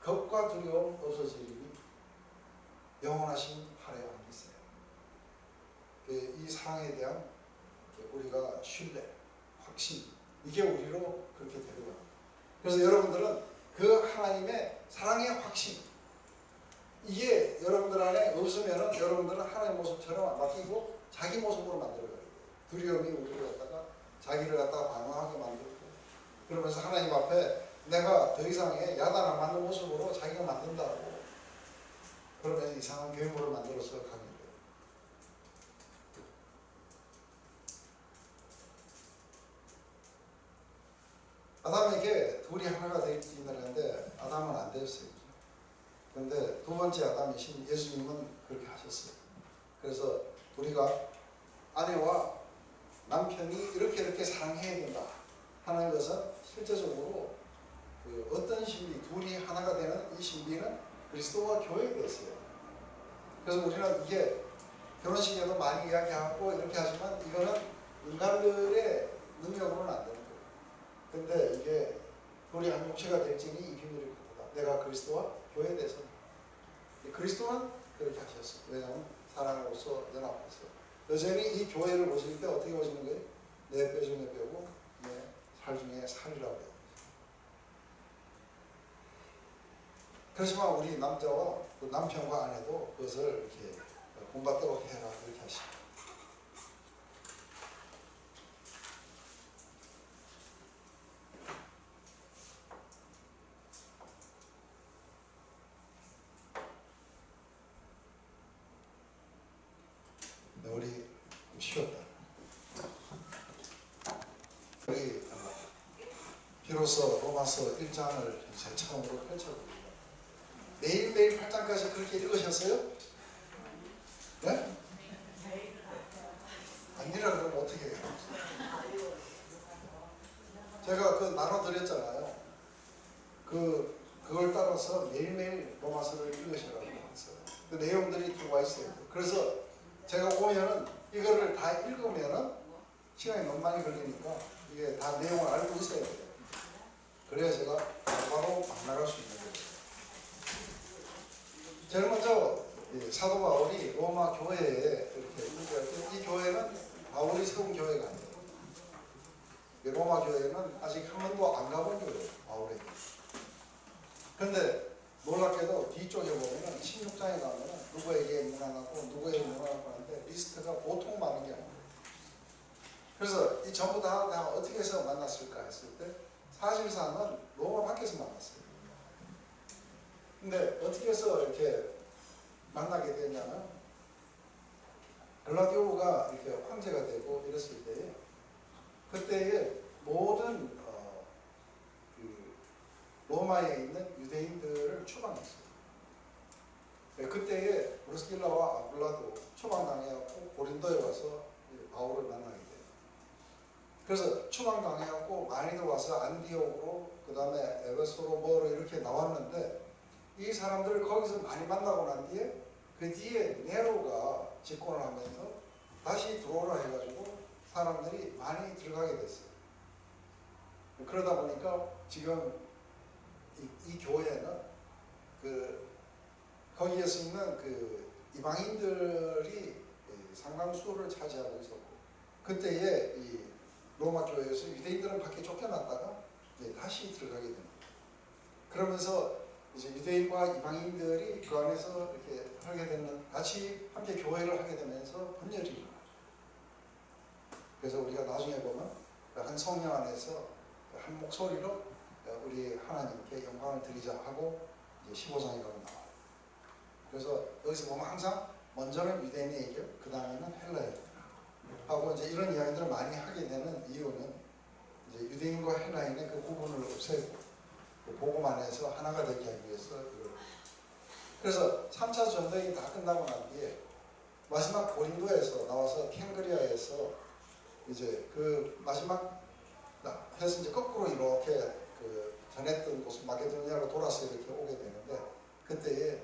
겁과 두려움 없어지니 영원하신 팔에 안기세요. 이 사랑에 대한 우리가 신뢰, 확신, 이게 우리로 그렇게 되고요. 그래서 여러분들은 그 하나님의 사랑의 확신, 이게 여러분들 안에 없으면은 여러분들은 하나님의 모습처럼 바뀌고 자기 모습으로 만들어가야 돼요. 두려움이 우리를 갖다가 자기를 갖다가 방어하게 만들고, 그러면서 하나님 앞에 내가 더 이상의 야단 안 맞는 모습으로 자기가 만든다고, 그러면서 이상한 괴물을 만들어서 가게 돼요. 아담에게 둘이 하나가 되었는데 아담은 안 되었어요. 그런데 두 번째 아담이신 예수님은 그렇게 하셨어요. 그래서 우리가 아내와 남편이 이렇게 사랑해야 된다 하는 것은 실제적으로 그 어떤 신비, 둘이 하나가 되는 이 신비는 그리스도와 교회에 대해서요. 그래서 우리는 이게 결혼식에도 많이 이야기하고 이렇게 하지만 이거는 인간들의 능력으로는 안 되는 거예요. 근데 이게 둘이 한 육체가 될지니 이 비밀이 크다. 내가 그리스도와 교회에 대해서 그리스도는 그렇게 하셨어요. 왜냐하면 사랑으로서 연합해서 여전히 이 교회를 보실 때 어떻게 보시는 거예요? 내 뼈 중에 뼈고 내 살 중에 살이라고 해요. 그렇지만 우리 남자와 그 남편과 아내도 그것을 이렇게 본받도록 해라 이렇게 하십니다. 우리 쉬었다. 우리 비로소 로마서 1장을 이제 처음으로 펼쳐봅니다. 매일매일 8장까지 그렇게 읽으셨어요? 네? 아니라 그러면 어떻게 해요? 제가 그 나눠드렸잖아요. 그걸 따라서 매일매일 로마서를 읽으시라고 했어요. 그 내용들이 들어와 있어요. 그래서 제가 오면은 이거를 다 읽으면은 시간이 너무 많이 걸리니까 이게 다 내용을 알고 있어야 돼요. 그래야 제가 바로 막 나갈 수 있는 거예요. 제일 먼저 사도 바울이 로마 교회에 이렇게 이 교회는 바울이 세운 교회가 아니에요. 로마 교회는 아직 한 번도 안 가본 교회예요. 바울에게. 그런데 놀랍게도 뒤쪽에 보면은 16장에 가면은 누구에게 문안하고 누구에게 문안하고 하는데 리스트가 보통 많은 게 아니에요. 그래서 이 전부 다 어떻게 해서 만났을까 했을 때 사실상은 로마 밖에서 만났어요. 근데 어떻게 해서 이렇게 만나게 되냐면 글라디오가 이렇게 황제가 되고 이랬을 때에 그때의 모든 그 로마에 있는 유대인들을 추방했어요. 그때에 브루스길라와 아굴라도 추방당해갖고 고린도에 와서 바울을 만나게 돼요. 그래서 추방당해갖고 많이들 와서 안디옥으로 그 다음에 에베소로 뭐로 이렇게 나왔는데 이 사람들을 거기서 많이 만나고 난 뒤에 그 뒤에 네로가 집권을 하면서 다시 들어오라 해가지고 사람들이 많이 들어가게 됐어요. 그러다 보니까 지금 이 교회는 그 거기에서 있는 그 이방인들이 상당수를 차지하고 있었고 그때에 이 로마 교회에서 유대인들은 밖에 쫓겨났다가 다시 들어가게 됩니다. 그러면서 이제 유대인과 이방인들이 그 안에서 이렇게 하게 되는 같이 함께 교회를 하게 되면서 분열이 일어나죠. 그래서 우리가 나중에 보면 한 성령 안에서 한 목소리로 우리 하나님께 영광을 드리자 하고 이제 15장에 가면 나와요. 그래서 여기서 보면 항상 먼저는 유대인의 얘기를 그 다음에는 헬라의 하고 이제 이런 이야기들을 많이 하게 되는 이유는 이제 유대인과 헬라인의 그 구분을 없애고 복음 안에서 하나가 되게 하기 위해서 그래서 3차 전쟁이 다 끝나고 난 뒤에 마지막 고린도에서 나와서 캥그리아에서 이제 그 마지막 해서 이제 거꾸로 이렇게 그 전했던 곳 마게도니아로 돌아서 이렇게 오게 되는데 그때에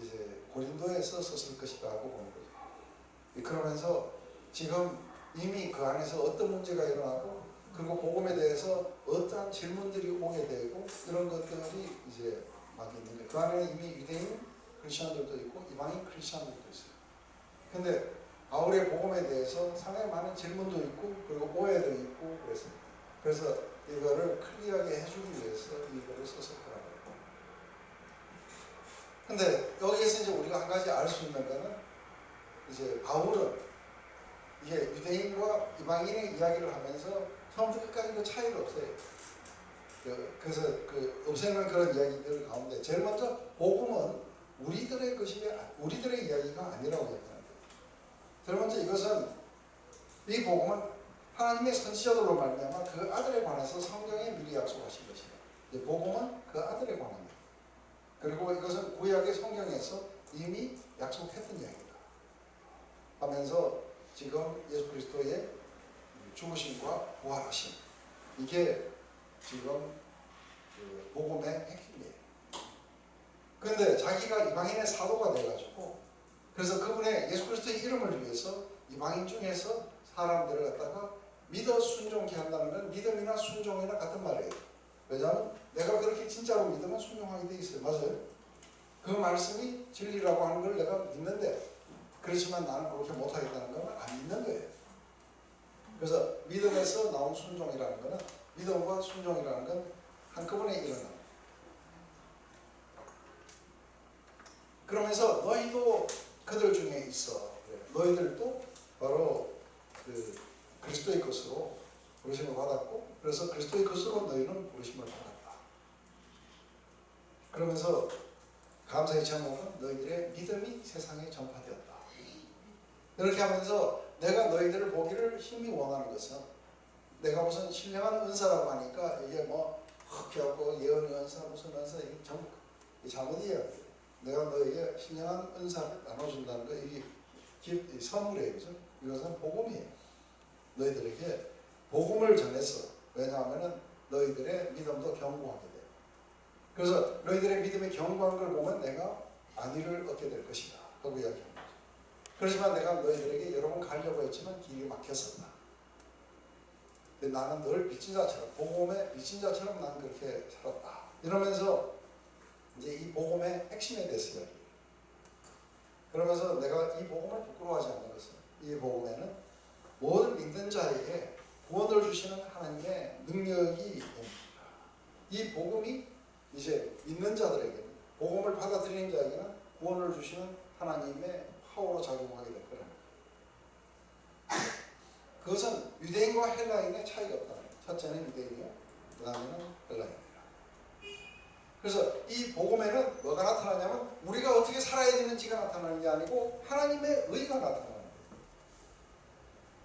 이제 고린도에서 썼을 것이다 하고 보는 거죠. 그러면서 지금 이미 그 안에서 어떤 문제가 일어나고 그리고 복음에 대해서 어떠한 질문들이 오게 되고 이런 것들이 이제 막 있는 거예요. 그 안에 이미 유대인 크리스천들도 있고 이방인 크리스천들도 있어요. 근데 바울의 복음에 대해서 상당히 많은 질문도 있고 그리고 오해도 있고 그래서 이거를 클리어하게 해주기 위해서 이거를 썼을 거라고. 근데 여기에서 이제 우리가 한 가지 알 수 있는 거는 이제 바울은 이게 유대인과 이방인의 이야기를 하면서 처음부터 끝까지 그 차이가 없어요. 그래서 그 없애는 그런 이야기들 가운데 제일 먼저 복음은 우리들의 것이 우리들의 이야기가 아니라고 얘기하는 거예요. 제일 먼저 이것은 이 복음은 하나님의 선지자들로 말미암아 그 아들에 관해서 성경에 미리 약속하신 것이다. 복음은 그 아들에 관합니다. 그리고 이것은 구약의 성경에서 이미 약속했던 이야기다 하면서 지금 예수 그리스도의 죽으심과 부활하심 이게 지금 그 복음의 핵심이에요. 그런데 자기가 이방인의 사도가 돼가지고 그래서 그분의 예수 그리스도의 이름을 위해서 이방인 중에서 사람들을 갖다가 믿어 순종케 한다는 건 믿음이나 순종이나 같은 말이에요. 왜냐하면 내가 그렇게 진짜로 믿으면 순종하게 돼 있어요. 맞아요? 그 말씀이 진리라고 하는 걸 내가 믿는데 그렇지만 나는 그렇게 못하겠다는 건 안 믿는 거예요. 그래서 믿음에서 나온 순종이라는 것은 믿음과 순종이라는 건 한꺼번에 일어납니다. 그러면서 너희도 그들 중에 있어. 너희들도 바로 그 그리스도의 것으로 부르심을 받았고 그래서 그리스도의 것으로 너희는 부르심을 받았다. 그러면서 감사의 제목은 너희들의 믿음이 세상에 전파되었다. 이렇게 하면서 내가 너희들을 보기를 힘이 원하는 것은 내가 무슨 신령한 은사라고 하니까 이게 뭐 흑해하고 예언의 은사 무슨 은사 이게 전부 잘못이에요. 내가 너에게 신령한 은사를 나눠준다는 거 이게 선물이에요. 그죠? 이것은 복음이에요. 너희들에게 복음을 전해서 왜냐하면 너희들의 믿음도 견고하게 돼요. 그래서 너희들의 믿음이 견고한 걸 보면 내가 안위를 얻게 될 것이다 하고 이야기합니다. 그렇지만 내가 너희들에게 여러 번 가려고 했지만 길이 막혔었다. 근데 나는 늘 미친 자처럼 복음의 미친 자처럼 난 그렇게 살았다. 이러면서 이제 이 복음의 핵심에 대해서 이야기해요. 그러면서 내가 이 복음을 부끄러워하지 않는 것은 이 복음에는 모든 믿는 자에게 구원을 주시는 하나님의 능력이 됩니다. 이 복음이 이제 믿는 자들에게는 복음을 받아들이는 자에게는 구원을 주시는 하나님의 파워로 작용하게 될 거라는 거예요. 그것은 유대인과 헬라인의 차이가 없다는 거예요. 첫째는 유대인이요. 그 다음에는 헬라인입니다. 그래서 이 복음에는 뭐가 나타나냐면 우리가 어떻게 살아야 되는지가 나타나는 게 아니고 하나님의 의가 나타나는 거예요.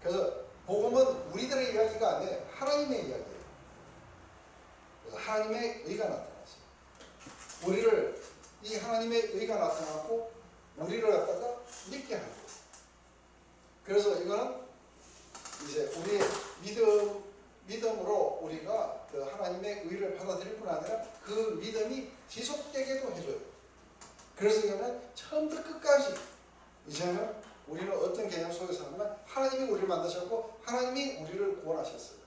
그래서 복음은 우리들의 이야기가 아니에요. 하나님의 이야기예요. 그래서 하나님의 의가 나타났어요. 우리를 이 하나님의 의가 나타나고 우리를 갖다가 믿게 하는 거예요. 그래서 이거는 이제 우리의 믿음으로 우리가 그 하나님의 의를 받아들일 뿐 아니라 그 믿음이 지속되게도 해줘요. 그래서 이거는 처음부터 끝까지 이제는 우리는 어떤 개념 속에서 하면 하나님이 우리를 만드셨고 하나님이 우리를 구원하셨어요.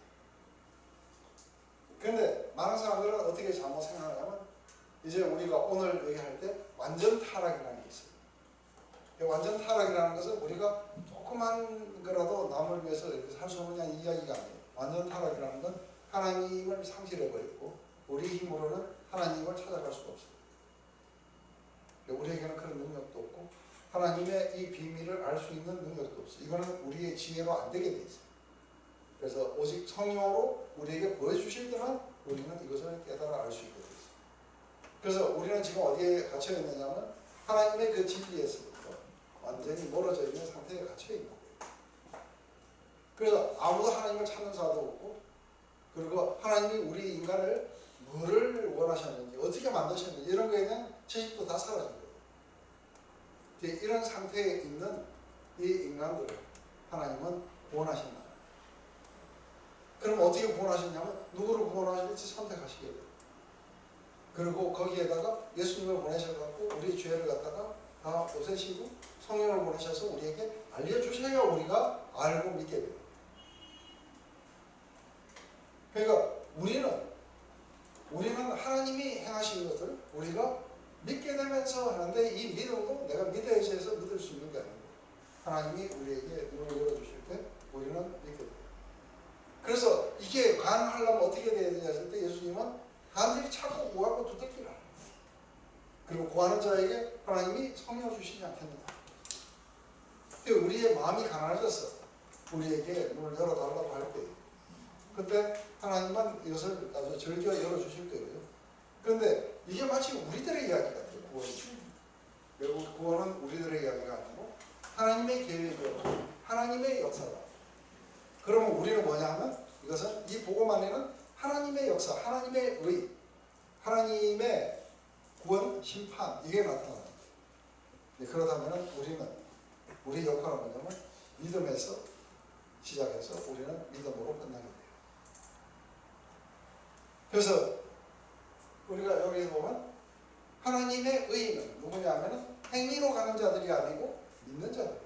그런데 많은 사람들은 어떻게 잘못 생각하냐면 이제 우리가 오늘 얘기할 때 완전 타락이라는 게 있어요. 완전 타락이라는 것은 우리가 조그만 거라도 남을 위해서 이렇게 살 수 없는 이야기가 아니에요. 완전 타락이라는 건 하나님을 상실해버렸고 우리 힘으로는 하나님을 찾아갈 수가 없어요. 우리에게는 그런 능력도 없고 하나님의 이 비밀을 알 수 있는 능력도 없어요. 이거는 우리의 지혜로 안 되게 돼 있어요. 그래서 오직 성령으로 우리에게 보여주실 때만 우리는 이것을 깨달아 알 수 있게 돼 있어요. 그래서 우리는 지금 어디에 갇혀 있느냐면 하나님의 그 진리에서부터 완전히 멀어져 있는 상태에 갇혀 있는 거예요. 그래서 아무도 하나님을 찾는 사람도 없고 그리고 하나님이 우리 인간을 뭐를 원하셨는지 어떻게 만드셨는지 이런 거에 대한 지식도 다 사라진 거예요. 이런 상태에 있는 이 인간들을 하나님은 구원하신다. 그럼 어떻게 구원하셨냐면 누구를 구원하실지 선택하시게 돼요. 그리고 거기에다가 예수님을 보내셔갖고 우리의 죄를 갖다가 다 없애시고 성령을 보내셔서 우리에게 알려주셔야 우리가 알고 믿게 돼요. 그러니까 우리는 하나님이 행하신 것을 우리가 믿게 되면서 하는데 이 믿음도 내가 믿어야지 해서 믿을 수 있는 게 아니고 하나님이 우리에게 눈을 열어주실 때 우리는 믿게 돼요. 그래서 이게 가능하려면 어떻게 돼야 되냐 했을 때 예수님은 사람들이 찾고 구하고 두들기라. 그리고 구하는 자에게 하나님이 성령 주시지 않겠느냐. 우리의 마음이 가난해졌어. 우리에게 문을 열어달라고 할 때 그때 하나님만 이것을 아주 즐겨 열어주실 거예요. 그런데 이게 마치 우리들의 이야기 같아요. 구원이. 결국 구원은 우리들의 이야기가 아니고 하나님의 계획이고 하나님의 역사다. 그러면 우리는 뭐냐 하면 이것은 이 복음 안에는 하나님의 역사, 하나님의 의, 하나님의 구원, 심판 이게 나타납니다. 그렇다면 우리 역할은 뭐냐면 믿음에서 시작해서 우리는 믿음으로 끝나게 돼요. 그래서 우리가 여기서 보면 하나님의 의인은 누구냐 하면 행위로 가는 자들이 아니고 믿는 자들.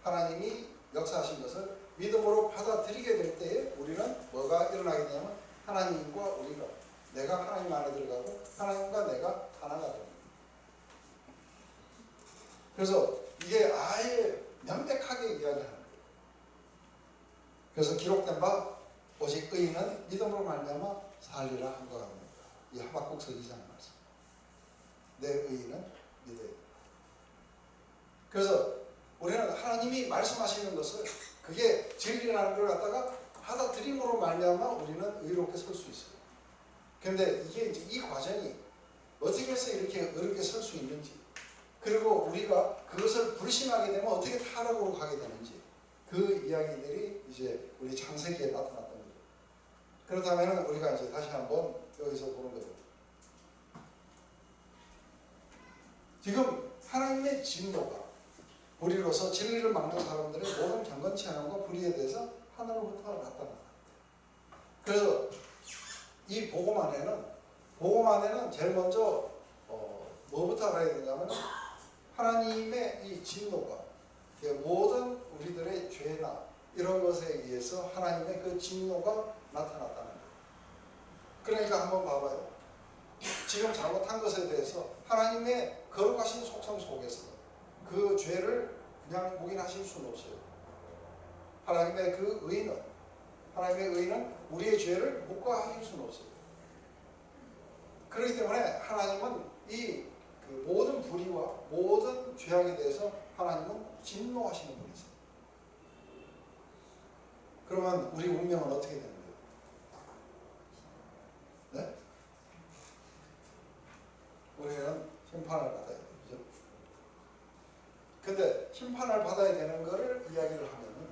하나님이 역사하신 것을 믿음으로 받아들이게 될 때에 우리는 뭐가 일어나게 되냐면 하나님과 우리가 내가 하나님 안에 들어가고 하나님과 내가 하나가 됩니다. 그래서 이게 아예 명백하게 이야기하는 거예요. 그래서 기록된 바 오직 의인은 믿음으로 말미암아 살리라 한 것 같습니다. 이 하박국 서기장의 말씀. 내 의인은 믿어야 된다. 그래서 우리는 하나님이 말씀하시는 것을 그게 진리라는 걸 갖다가 받아들임으로 말미암아 우리는 의롭게 설 수 있어요. 그런데 이게 이제 이 과정이 어떻게 해서 이렇게 어렵게 설 수 있는지, 그리고 우리가 그것을 불신하게 되면 어떻게 타락으로 가게 되는지, 그 이야기들이 이제 우리 창세기에 나타났던 거죠. 그렇다면 우리가 이제 다시 한번 여기서 보는 거죠. 지금 하나님의 진노가 우리로서 진리를 막는 사람들의 모든 경건치 않음과 불의에 대해서 하늘로부터 나타납니다. 그래서 이 복음 안에는 제일 먼저 뭐부터 알아야 되냐면 하나님의 이 진노가 모든 우리들의 죄나 이런 것에 의해서 하나님의 그 진노가 나타났다는 거예요. 그러니까 한번 봐봐요. 지금 잘못한 것에 대해서 하나님의 거룩하신 속성 속에서 그 죄를 그냥 묵인하실 수는 없어요. 하나님의 의인은 우리의 죄를 묵과하실 수는 없어요. 그렇기 때문에 하나님은 이 그 모든 불의와 모든 죄악에 대해서 하나님은 진노하시는 분이세요. 그러면 우리 운명은 어떻게 되는 거예요? 네? 우리는 심판을 받아야 돼요. 그죠? 근데 심판을 받아야 되는 것을 이야기를 하면은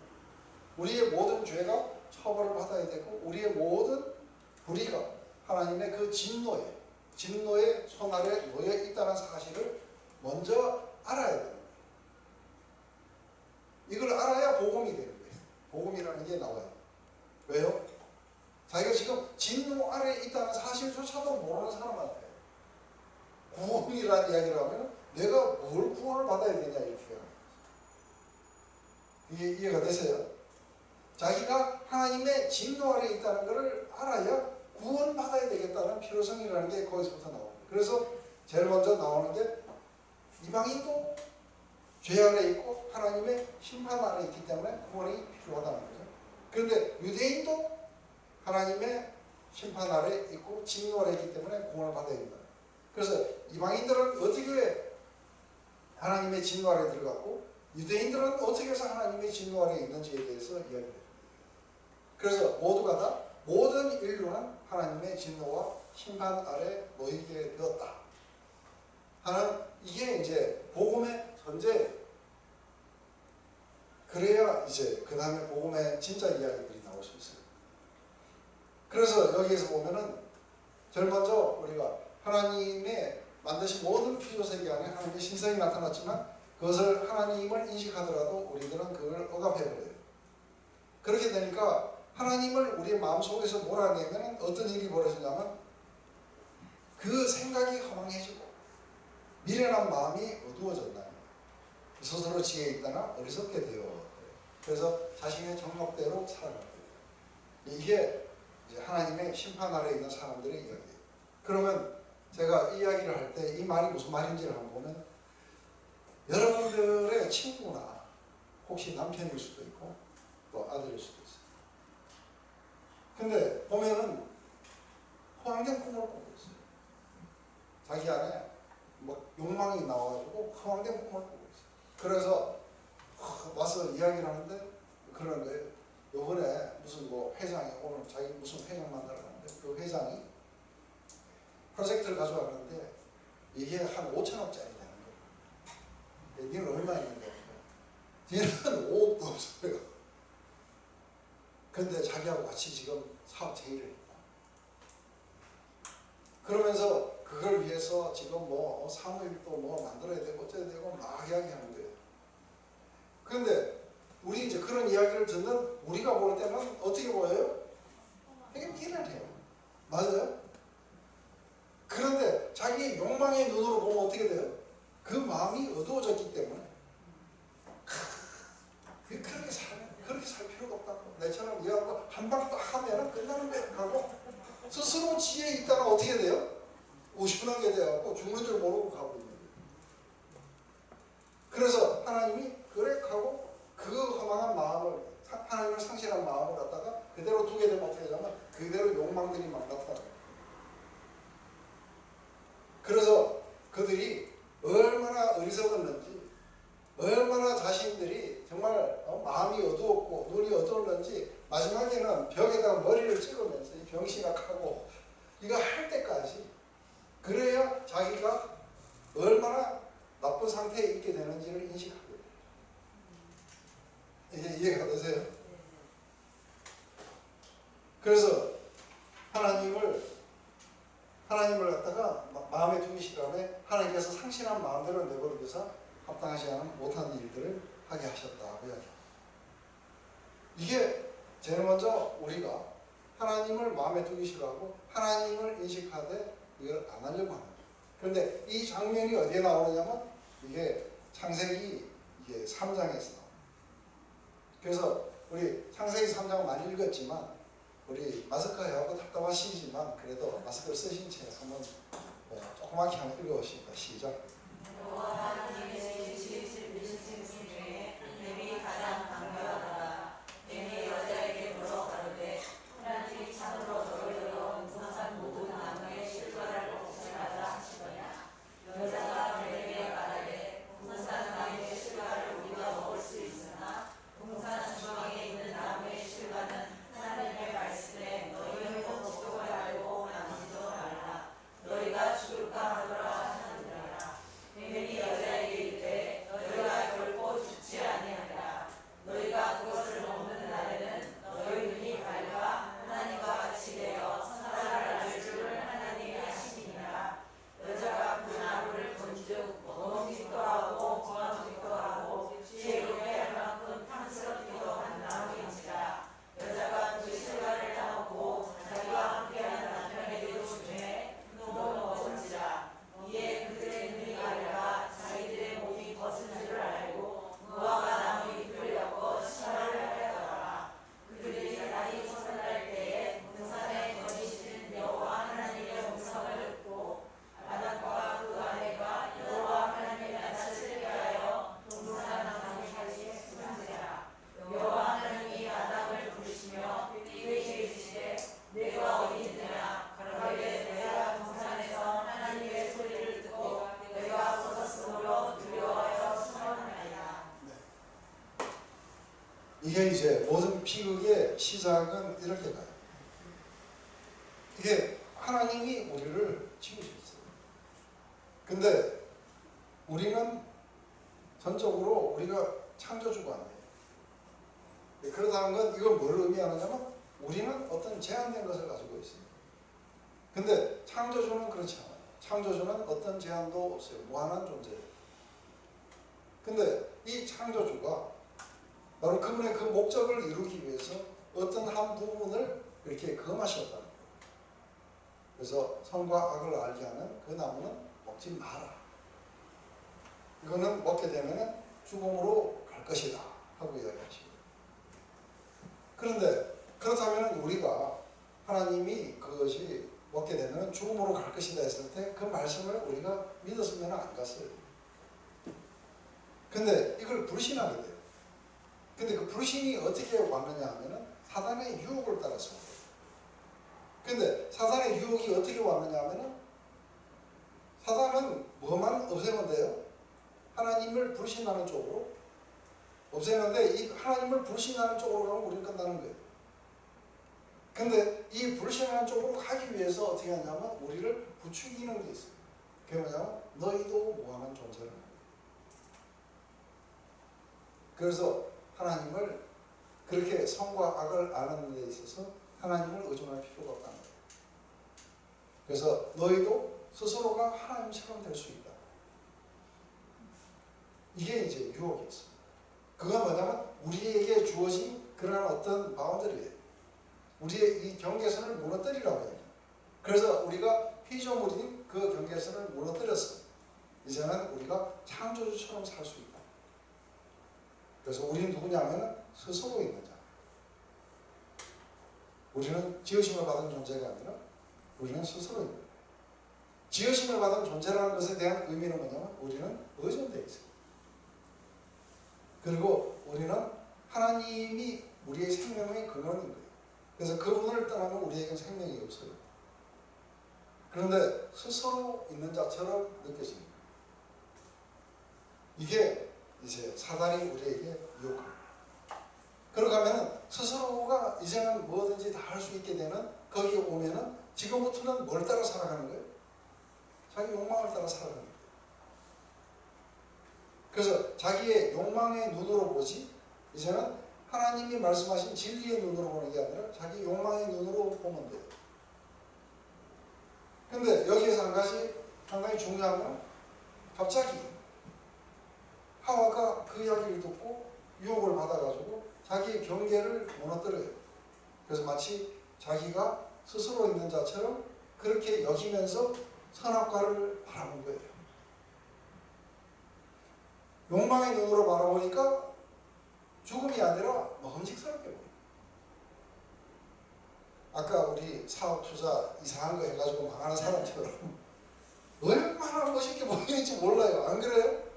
우리의 모든 죄가 처벌을 받아야 되고 우리의 모든 불의가 하나님의 그 진노의 손 아래 놓여 있다는 사실을 먼저 알아야 됩니다. 이걸 알아야 복음이 되는 거예요. 복음이라는 게 나와요. 왜요? 자기가 지금 진노 아래에 있다는 사실조차도 모르는 사람한테 구원이라는 이야기를 하면 내가 뭘 구원을 받아야 되냐 이렇게 이게 이해가 되세요? 자기가 하나님의 진노 아래에 있다는 것을 알아야 구원받아야 되겠다는 필요성이라는 게 거기서부터 나옵니다. 그래서 제일 먼저 나오는 게 이방인도 죄 아래 있고 하나님의 심판 아래 있기 때문에 구원이 필요하다는 거죠. 그런데 유대인도 하나님의 심판 아래 있고 진노 아래 있기 때문에 구원을 받아야 된다. 그래서 이방인들은 어떻게 하나님의 진노 아래 들어갔고 유대인들은 어떻게 해서 하나님의 진노 아래 있는지에 대해서 이야기를 해요. 그래서 모두가 다 모든 인류는 하나님의 진노와 심판 아래 놓이게 되었다 하는 이게 이제 복음의 전제예요. 그래야 이제 그 다음에 복음의 진짜 이야기들이 나올 수 있어요. 그래서 여기에서 보면은 제일 먼저 우리가 하나님의 만드신 모든 피조세계 안에 하나님의 신성이 나타났지만 그것을 하나님을 인식하더라도 우리들은 그걸 억압해버려요. 그렇게 되니까 하나님을 우리의 마음속에서 몰아내면 어떤 일이 벌어지냐면 그 생각이 허망해지고 미련한 마음이 어두워졌다는 거예요. 스스로 지혜 있다나 어리석게 되어 그래서 자신의 정욕대로 살아가게 돼요. 이게 이제 하나님의 심판 아래에 있는 사람들의 이야기예요. 그러면 제가 이 이야기를 할 때 이 말이 무슨 말인지를 한번 보면 여러분들의 친구나 혹시 남편일 수도 있고 또 아들일 수도 있어요. 근데 보면은 허황된 꿈을 꾸고 있어요. 자기 안에 뭐 욕망이 나와가지고 허황된 꿈을 꾸고 있어요. 그래서 와서 이야기를 하는데 그런 거예요. 요번에 무슨 뭐 회장이 오늘 자기 무슨 회장 만나러 가는데 그 회장이 프로젝트를 가져왔는데 이게 한 5천억짜리 되는 거예요. 니는 얼마 있는데? 니는 5억도 없어요. 근데 자기하고 같이 지금 사업 제의를 했다. 그러면서 그걸 위해서 지금 뭐 사무일도 뭐 만들어야 되고 어쩌야 되고 막 이야기하는 거예요. 그런데 우리 이제 그런 이야기를 듣는 우리가 볼 때는 어떻게 보여요? 되게 미련해요. 맞아요? 그런데 자기 욕망의 눈으로 보면 어떻게 돼요? 그 마음이 어두워졌기 때문에 그렇게 살 필요가 없다고. 내처럼 얘하고 한 방 딱 하면 끝나는 거야 하고 스스로 지혜 있다가 어떻게 돼요? 우심하게 돼갖고 죽는 줄 모르고 가고 있는 거예요. 그래서 하나님이 그래 하고 그 허망한 마음을 하나님을 상실한 마음을 갖다가 그대로 두게 되면 어떻게 되냐면 그대로 욕망들이 막 나타나요. 그래서 그들이 얼마나 어리석었는지 얼마나 자신들이 정말 마음이 어두웠고 눈이 어두웠는지 마지막에는 벽에다가 머리를 찍으면서 이 병신악하고 이거 할 때까지 그래야 자기가 얼마나 나쁜 상태에 있게 되는지를 인식하게 돼요. 이게 이해가 되세요? 그래서 하나님을 갖다가 마음에 두기 시간에 하나님께서 상실한 마음대로 내버려둬서 합당하지 않은 못한 일들을 하게 하셨다고 이야기합니다. 이게 제일 먼저 우리가 하나님을 마음에 두기 싫어하고 하나님을 인식하되 이걸 안 하려고 하는 거예요. 그런데 이 장면이 어디에 나오느냐면 이게 창세기 이게 3장에서 나옵니다. 그래서 우리 창세기 3장 많이 읽었지만 우리 마스크 하고 답답하시지만 그래도 마스크를 쓰신 채 한번 조그맣게 한번 읽어보십니다. 시작. 이게 이제 모든 비극의 시작은 이렇게 가요. 이게 하나님이 우리를 지으셨어요. 근데 우리는 전적으로 우리가 창조주가 아니에요. 그렇다는 건 이건 뭘 의미하느냐면 우리는 어떤 제한된 것을 가지고 있습니다. 근데 창조주는 그렇지 않아요. 창조주는 어떤 제한도 없어요. 무한한 존재예요. 근데 이 창조주가 바로 그분의 그 목적을 이루기 위해서 어떤 한 부분을 이렇게 금하셨다는 거예요. 그래서 선과 악을 알게 하는 그 나무는 먹지 마라. 이거는 먹게 되면 죽음으로 갈 것이다 하고 이야기하시고. 그런데 그렇다면 우리가 하나님이 그것이 먹게 되면 죽음으로 갈 것이다 했을 때 그 말씀을 우리가 믿었으면 안 갔어요. 근데 이걸 불신하게 돼요. 근데 그 불신이 어떻게 왔느냐 하면은 사단의 유혹을 따라서 와요. 근데 사단의 유혹이 어떻게 왔느냐 하면은 사단은 뭐만 없애면 돼요? 하나님을 불신하는 쪽으로 없애는데 이 하나님을 불신하는 쪽으로 가면 우리는 끝나는 거예요. 근데 이 불신하는 쪽으로 가기 위해서 어떻게 하냐면 우리를 부추기는 게 있어요. 그게 뭐냐면 너희도 무한한 존재를. 그래서 하나님을 그렇게 선과 악을 아는 데 있어서 하나님을 의존할 필요가 없다는 거예요. 그래서 너희도 스스로가 하나님처럼 될 수 있다. 이게 이제 유혹이었어요. 그건 뭐냐면 우리에게 주어진 그런 어떤 바운더리예요. 우리의 이 경계선을 무너뜨리라고 해요. 그래서 우리가 피조물인 그 경계선을 무너뜨렸어요. 이제는 우리가 창조주처럼 살 수 있다. 그래서 우리는 누구냐면 스스로 있는 자. 우리는 지으심을 받은 존재가 아니라 우리는 스스로 있는 거예요. 지으심을 받은 존재라는 것에 대한 의미는 뭐냐면 우리는 의존되어 있어요. 그리고 우리는 하나님이 우리의 생명의 근원인 거예요. 그래서 그분을 떠나면 우리에게는 생명이 없어요. 그런데 스스로 있는 자처럼 느껴집니다. 이게 이제 사단이 우리에게 유혹합니다. 그러가면 스스로가 이제는 뭐든지 다 할 수 있게 되는 거기에 오면은 지금부터는 뭘 따라 살아가는 거예요? 자기 욕망을 따라 살아가는 거예요. 그래서 자기의 욕망의 눈으로 보지 이제는 하나님이 말씀하신 진리의 눈으로 보는 게 아니라 자기 욕망의 눈으로 보면 돼요. 근데 여기에서 한 가지 상당히 중요한 건 갑자기 하와가 그 이야기를 듣고 유혹을 받아가지고 자기의 경계를 무너뜨려요. 그래서 마치 자기가 스스로 있는 자처럼 그렇게 여기면서 선악과를 바라본 거예요. 욕망의 눈으로 바라보니까 죽음이 아니라 먹음직스럽게 보여요. 아까 우리 사업 투자 이상한 거 해가지고 망하는 사람처럼 얼마나 멋있게 보이는지 몰라요. 안 그래요?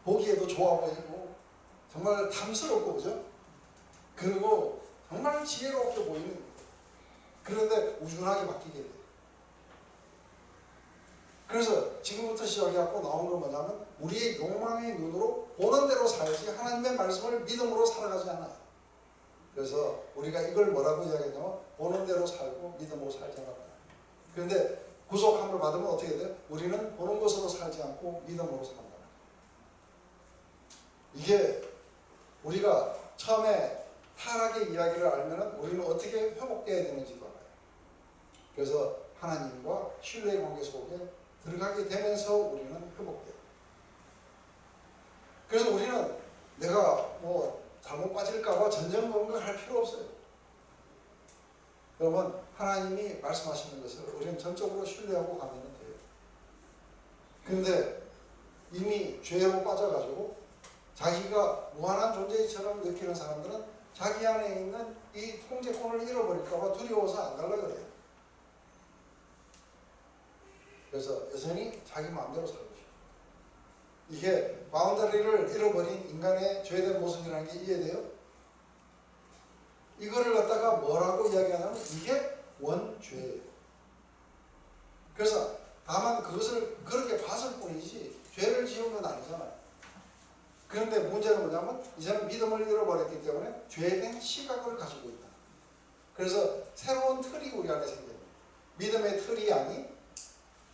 보기에도 좋아 보이고 정말 탐스럽고 그죠? 그리고 정말 지혜롭게 보이는 그런데 우준하게 바뀌게 돼요. 그래서 지금부터 시작해갖고 나온 건 뭐냐면 우리의 욕망의 눈으로 보는 대로 살지 하나님의 말씀을 믿음으로 살아가지 않아요. 그래서 우리가 이걸 뭐라고 이야기하냐면 보는 대로 살고 믿음으로 살지 않았다. 그런데 구속함을 받으면 어떻게 돼요? 우리는 보는 것으로 살지 않고 믿음으로 산다. 이게 우리가 처음에 타락의 이야기를 알면 우리는 어떻게 회복되어야 되는지도 알아요. 그래서 하나님과 신뢰의 관계 속에 들어가게 되면서 우리는 회복돼요. 그래서 우리는 내가 뭐 잘못 빠질까봐 전전긍긍할 필요 없어요. 그러면 하나님이 말씀하시는 것을 우리는 전적으로 신뢰하고 가면 돼요. 그런데 이미 죄로 빠져가지고 자기가 무한한 존재처럼 느끼는 사람들은 자기 안에 있는 이 통제권을 잃어버릴까봐 두려워서 안 가려고 그래요. 그래서 여전히 자기 마음대로 살고 싶어요. 이게 바운더리를 잃어버린 인간의 죄된 모습이라는 게 이해돼요? 이거를 갖다가 뭐라고 이야기하냐면 이게 원죄예요. 그래서 다만 그것을 그렇게 봤을 뿐이지 죄를 지은 건 아니잖아요. 그런데 문제는 뭐냐면 이제는 믿음을 잃어버렸기 때문에 죄된 시각을 가지고 있다. 그래서 새로운 틀이 우리 안에 생겨요. 믿음의 틀이 아닌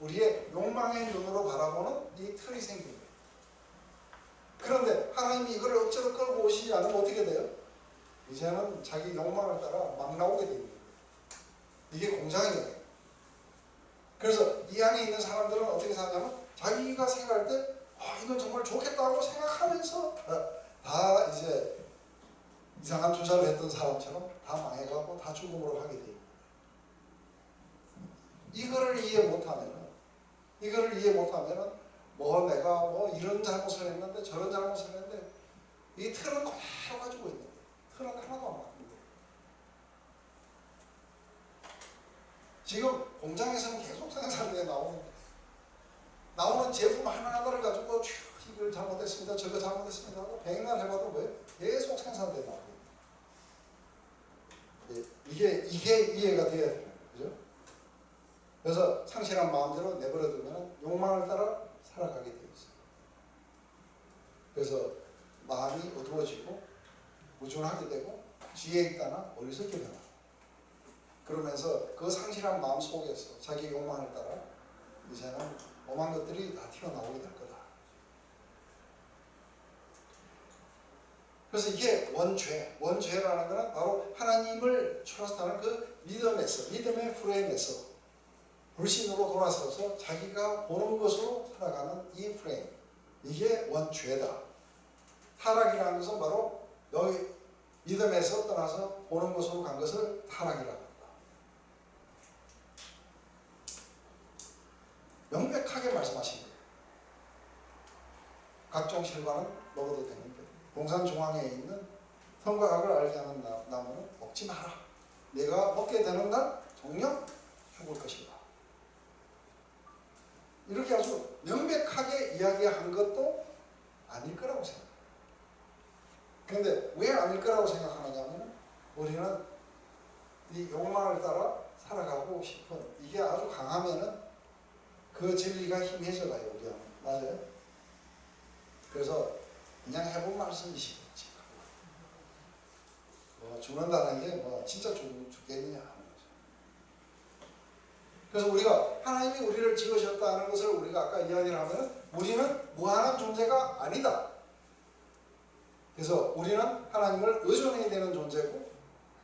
우리의 욕망의 눈으로 바라보는 이 틀이 생긴 거예요. 그런데 하나님이 이걸 억지로 끌고 오시지 않으면 어떻게 돼요? 이제는 자기 욕망을 따라 막 나오게 됩니다. 이게 공장이에요. 그래서 이 안에 있는 사람들은 어떻게 사냐면 자기가 생각할 때 이건 정말 좋겠다고 생각하면서 다 이제 이상한 투자를 했던 사람처럼 다 망해가고 다 죽음으로 하게 돼요. 이거를 이해 못하면은 뭐 내가 뭐 이런 잘못을 했는데 저런 잘못을 했는데 이 틀은 그대로 가지고 있는 거예요. 틀은 하나도 안 바꾼 거예요. 지금 공장에서는 계속 생산되어 나오는 제품 하나하나를 가지고 이걸 잘못했습니다. 저거 잘못했습니다 하고 백날 해봐도 뭐예요? 계속 생산되어 나오고 이게 이해가 돼야 되는 거예요. 그죠? 그래서 상실한 마음대로 내버려두면 욕망을 따라 살아가게 되어 있어요. 그래서 마음이 어두워지고 무준하게 되고 지혜 있다나 어리석게 변하고 그러면서 그 상실한 마음 속에서 자기 욕망을 따라 이제는 오만 것들이 다 튀어나오게 될 거다. 그래서 이게 원죄라는 것은 바로 하나님을 트러스트하는 그 믿음의 프레임에서 불신으로 돌아서서 자기가 보는 것으로 살아가는 이 프레임, 이게 원죄다. 타락이라는 것은 바로 여기 믿음에서 떠나서 보는 것으로 간 것을 타락이라고 합니다. 명백하게 말씀하신 거예요. 각종 실과는 먹어도 되는데 동산 중앙에 있는 선과 악을 알게 하는 나무는 먹지 마라. 내가 먹게 되는 날 정녕 죽을 것이다. 이렇게 아주 명백하게 이야기한 것도 아닐 거라고 생각해요. 그런데 왜 아닐 거라고 생각하느냐면 우리는 이 욕망을 따라 살아가고 싶은 이게 아주 강하면은 그 진리가 희미해져 가요. 우리가. 맞아요? 그래서 그냥 해본 말씀이시겠지. 뭐 죽는다는 게 뭐 진짜 죽겠느냐 하는 거죠. 그래서 우리가 하나님이 우리를 지으셨다는 것을 우리가 아까 이야기를 하면 우리는 무한한 존재가 아니다. 그래서 우리는 하나님을 의존해야 되는 존재고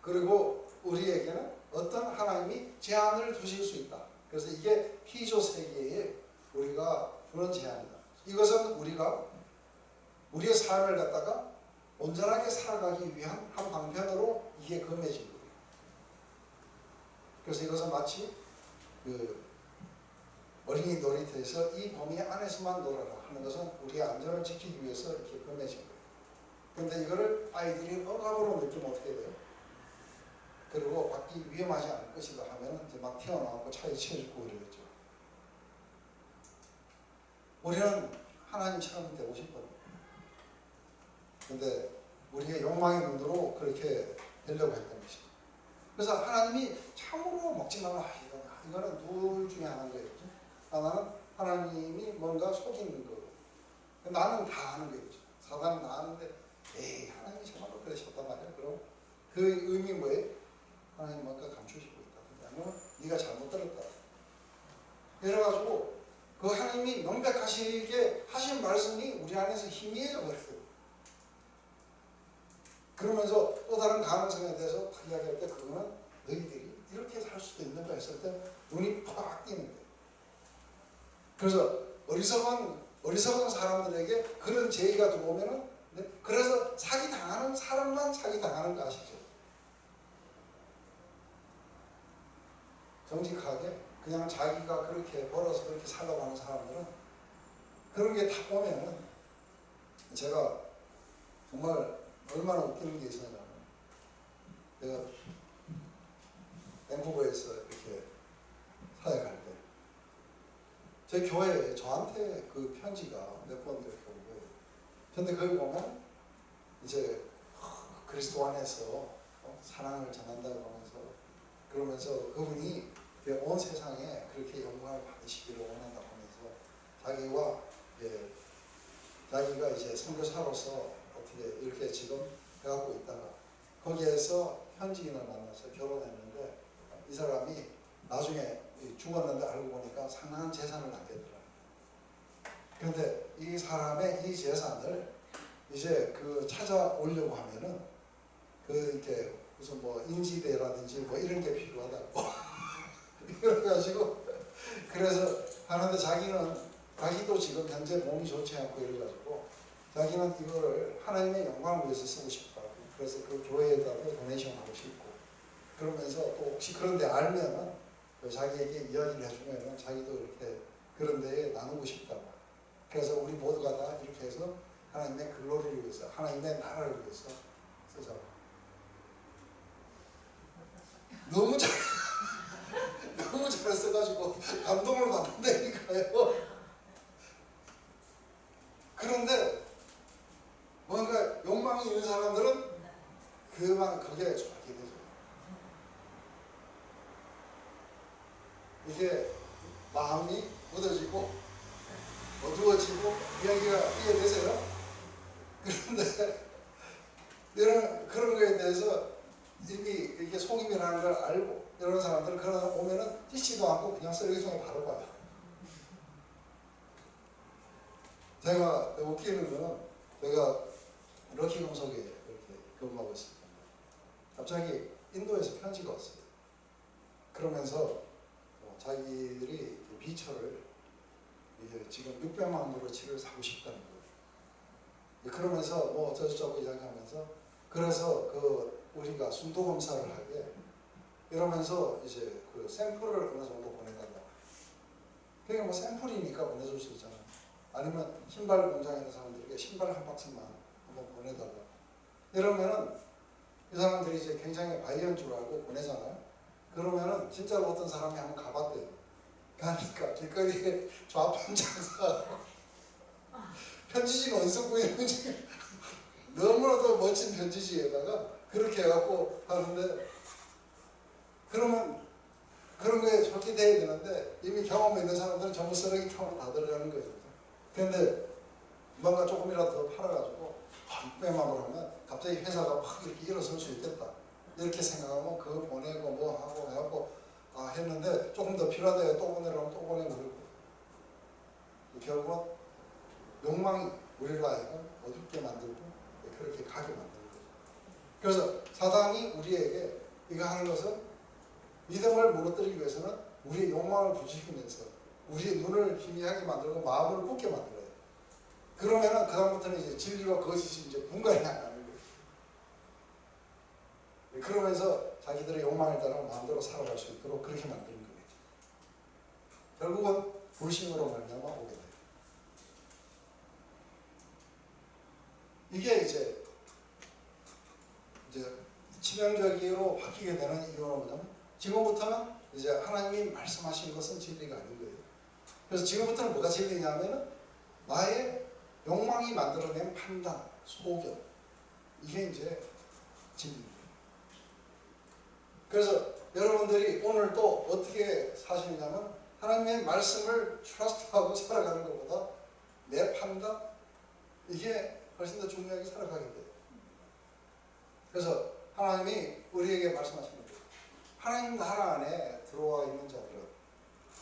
그리고 우리에게는 어떤 하나님이 제한을 두실 수 있다. 그래서 이게 피조 세계에 우리가 주는 제한이다. 이것은 우리가 우리의 삶을 갖다가 온전하게 살아가기 위한 한 방편으로 이게 금해진 거예요. 그래서 이것은 마치 그 어린이 놀이터에서 이 범위 안에서만 놀아라 하는 것은 우리의 안전을 지키기 위해서 이렇게 금해진 거예요. 그런데 이거를 아이들이 억압으로 느끼면 어떻게 돼요? 그리고 밖이 위험하지 않을 것이다 하면 이제 막 튀어나오고 차에 치여죽고 그러겠죠. 우리는 하나님처럼 되고 싶어요. 근데 우리의 욕망의 눈으로 그렇게 되려고 했던 것이죠. 그래서 하나님이 참으로 먹지 말라 이거는 둘 중에 하나인 거예요. 하나는 하나님이 뭔가 속이는 거. 나는 다 아는 거예요. 사단은 다 아는데 에이 하나님이 정말로 그러셨단 말이야. 그럼 그 의미 뭐예요? 하나님 뭔가 감추시고 있다. 아니면 네가 잘못 들었다. 이래가지고 그 하나님이 명백하시게 하신 말씀이 우리 안에서 희미해져 버렸어요. 그러면서 또 다른 가능성에 대해서 이야기할 때 그거는 너희들이 이렇게 살 수도 있는 거 했을 때 눈이 팍 띄는 거예요. 그래서 어리석은 사람들에게 그런 제의가 들어오면은 그래서 사기 당하는 사람만 사기 당하는 거 아시죠? 정직하게 그냥 자기가 그렇게 벌어서 그렇게 살라고 하는 사람들은 그런 게 다 보면은 제가 정말 얼마나 웃기는 게 있었냐면 내가 밴쿠버에서 이렇게 사역할 때 제 교회에 저한테 그 편지가 몇 번 이렇게 오고 근데 거기 보면 이제 그리스도 안에서 사랑을 전한다고 그러면서 그분이 온 세상에 그렇게 영광을 받으시기를 원한다고 하면서 자기와 자기가 이제 선교사로서 어떻게 이렇게 지금 해갖고 있다가 거기에서 현지인을 만나서 결혼했는데 이 사람이 나중에 죽었는데 알고 보니까 상당한 재산을 남겼더라. 그런데 이 사람의 이 재산을 이제 그 찾아오려고 하면은 그 이렇게 무슨 뭐 인지대라든지 뭐 이런 게 필요하다고 그래가지고 그래서 하는데 자기도 지금 현재 몸이 좋지 않고 이래가지고 자기는 이거를 하나님의 영광을 위해서 쓰고 싶다고. 그래서 그 교회에다가 도네이션 하고 싶고 그러면서 또 혹시 그런데 알면은 자기에게 이야기를 해주면은 자기도 이렇게 그런 데에 나누고 싶다고. 그래서 우리 모두가 다 이렇게 해서 하나님의 글로리를 위해서 하나님의 나라를 위해서 쓰자고. 너무 잘 너무 잘 써가지고 감동을 받는다니까요. 그런데 뭔가 욕망이 있는 사람들은 그게 좋게 되죠. 이게 마음이 무뎌지고 어두워지고 이야기가 이해되세요? 그런데 그런 거에 대해서 이미 이게 속임이라는 걸 알고 이런 사람들은 그런 오면은 뛰지도 않고 그냥 쓰레기통에 바로 가요. 제가 웃기는 거는 제가 럭키 금속에 이렇게 근무하고 있을 텐데 갑자기 인도에서 편지가 왔어요. 그러면서 자기들이 비처를 이제 지금 600만 불어치를 사고 싶다는 거예요. 그러면서 뭐 어쩌고저쩌고 이야기하면서 그래서 우리가 순도 검사를 하게 이러면서 이제 그 샘플을 어느 정도 보내달라고. 그러니까 뭐 샘플이니까 보내줄 수 있잖아요. 아니면 신발 공장에 있는 사람들에게 신발 한 박스만 한번 보내달라고. 이러면은 이 사람들이 이제 굉장히 바이언 줄 알고 보내잖아요. 그러면은 진짜로 어떤 사람이 한번 가봤대요. 가니까 길거리에 좌판 장사하고 편지지는 어디서 구했는지 너무나도 멋진 편지지에다가 그렇게 해갖고 하는데 그러면 그런 거에 좋게 돼야 되는데 이미 경험이 있는 사람들은 전부 쓰레기통으로 다 들어가는 거죠. 근데 뭔가 조금이라도 더 팔아가지고 600만 원 하면 갑자기 회사가 확 이렇게 일어설 수 있겠다. 이렇게 생각하면 그거 보내고 뭐 하고 해갖고 했는데 조금 더 필요하다 또 보내라면 또 보내고 그러고 결국은 욕망이 우리를 하여금 어둡게 만들고 그렇게 가게 만드는 거죠. 그래서 사단이 우리에게 이거 하는 것은 믿음을 무너뜨리기 위해서는 우리의 욕망을 부추기면서 우리의 눈을 희미하게 만들고 마음을 굳게 만들어요. 그러면은 그다음부터는 이제 진리와 거짓이 이제 분간이 안 나는 거예요. 그러면서 자기들의 욕망을 따라 마음대로 살아갈 수 있도록 그렇게 만드는 거겠죠. 결국은 불신으로 말미암아 오게 돼요. 이게 이제 치명적으로 바뀌게 되는 이유는 뭐냐면 지금부터는 이제 하나님이 말씀하신 것은 진리가 아닌 거예요. 그래서 지금부터는 뭐가 진리냐면은 나의 욕망이 만들어낸 판단, 소견 이게 이제 진리입니다. 그래서 여러분들이 오늘 또 어떻게 사시느냐면 하나님의 말씀을 트러스트하고 살아가는 것보다 내 판단 이게 훨씬 더 중요하게 살아가게 돼요. 그래서 하나님이 우리에게 말씀하시는 거예요. 하나님 나라 안에 들어와 있는 자들은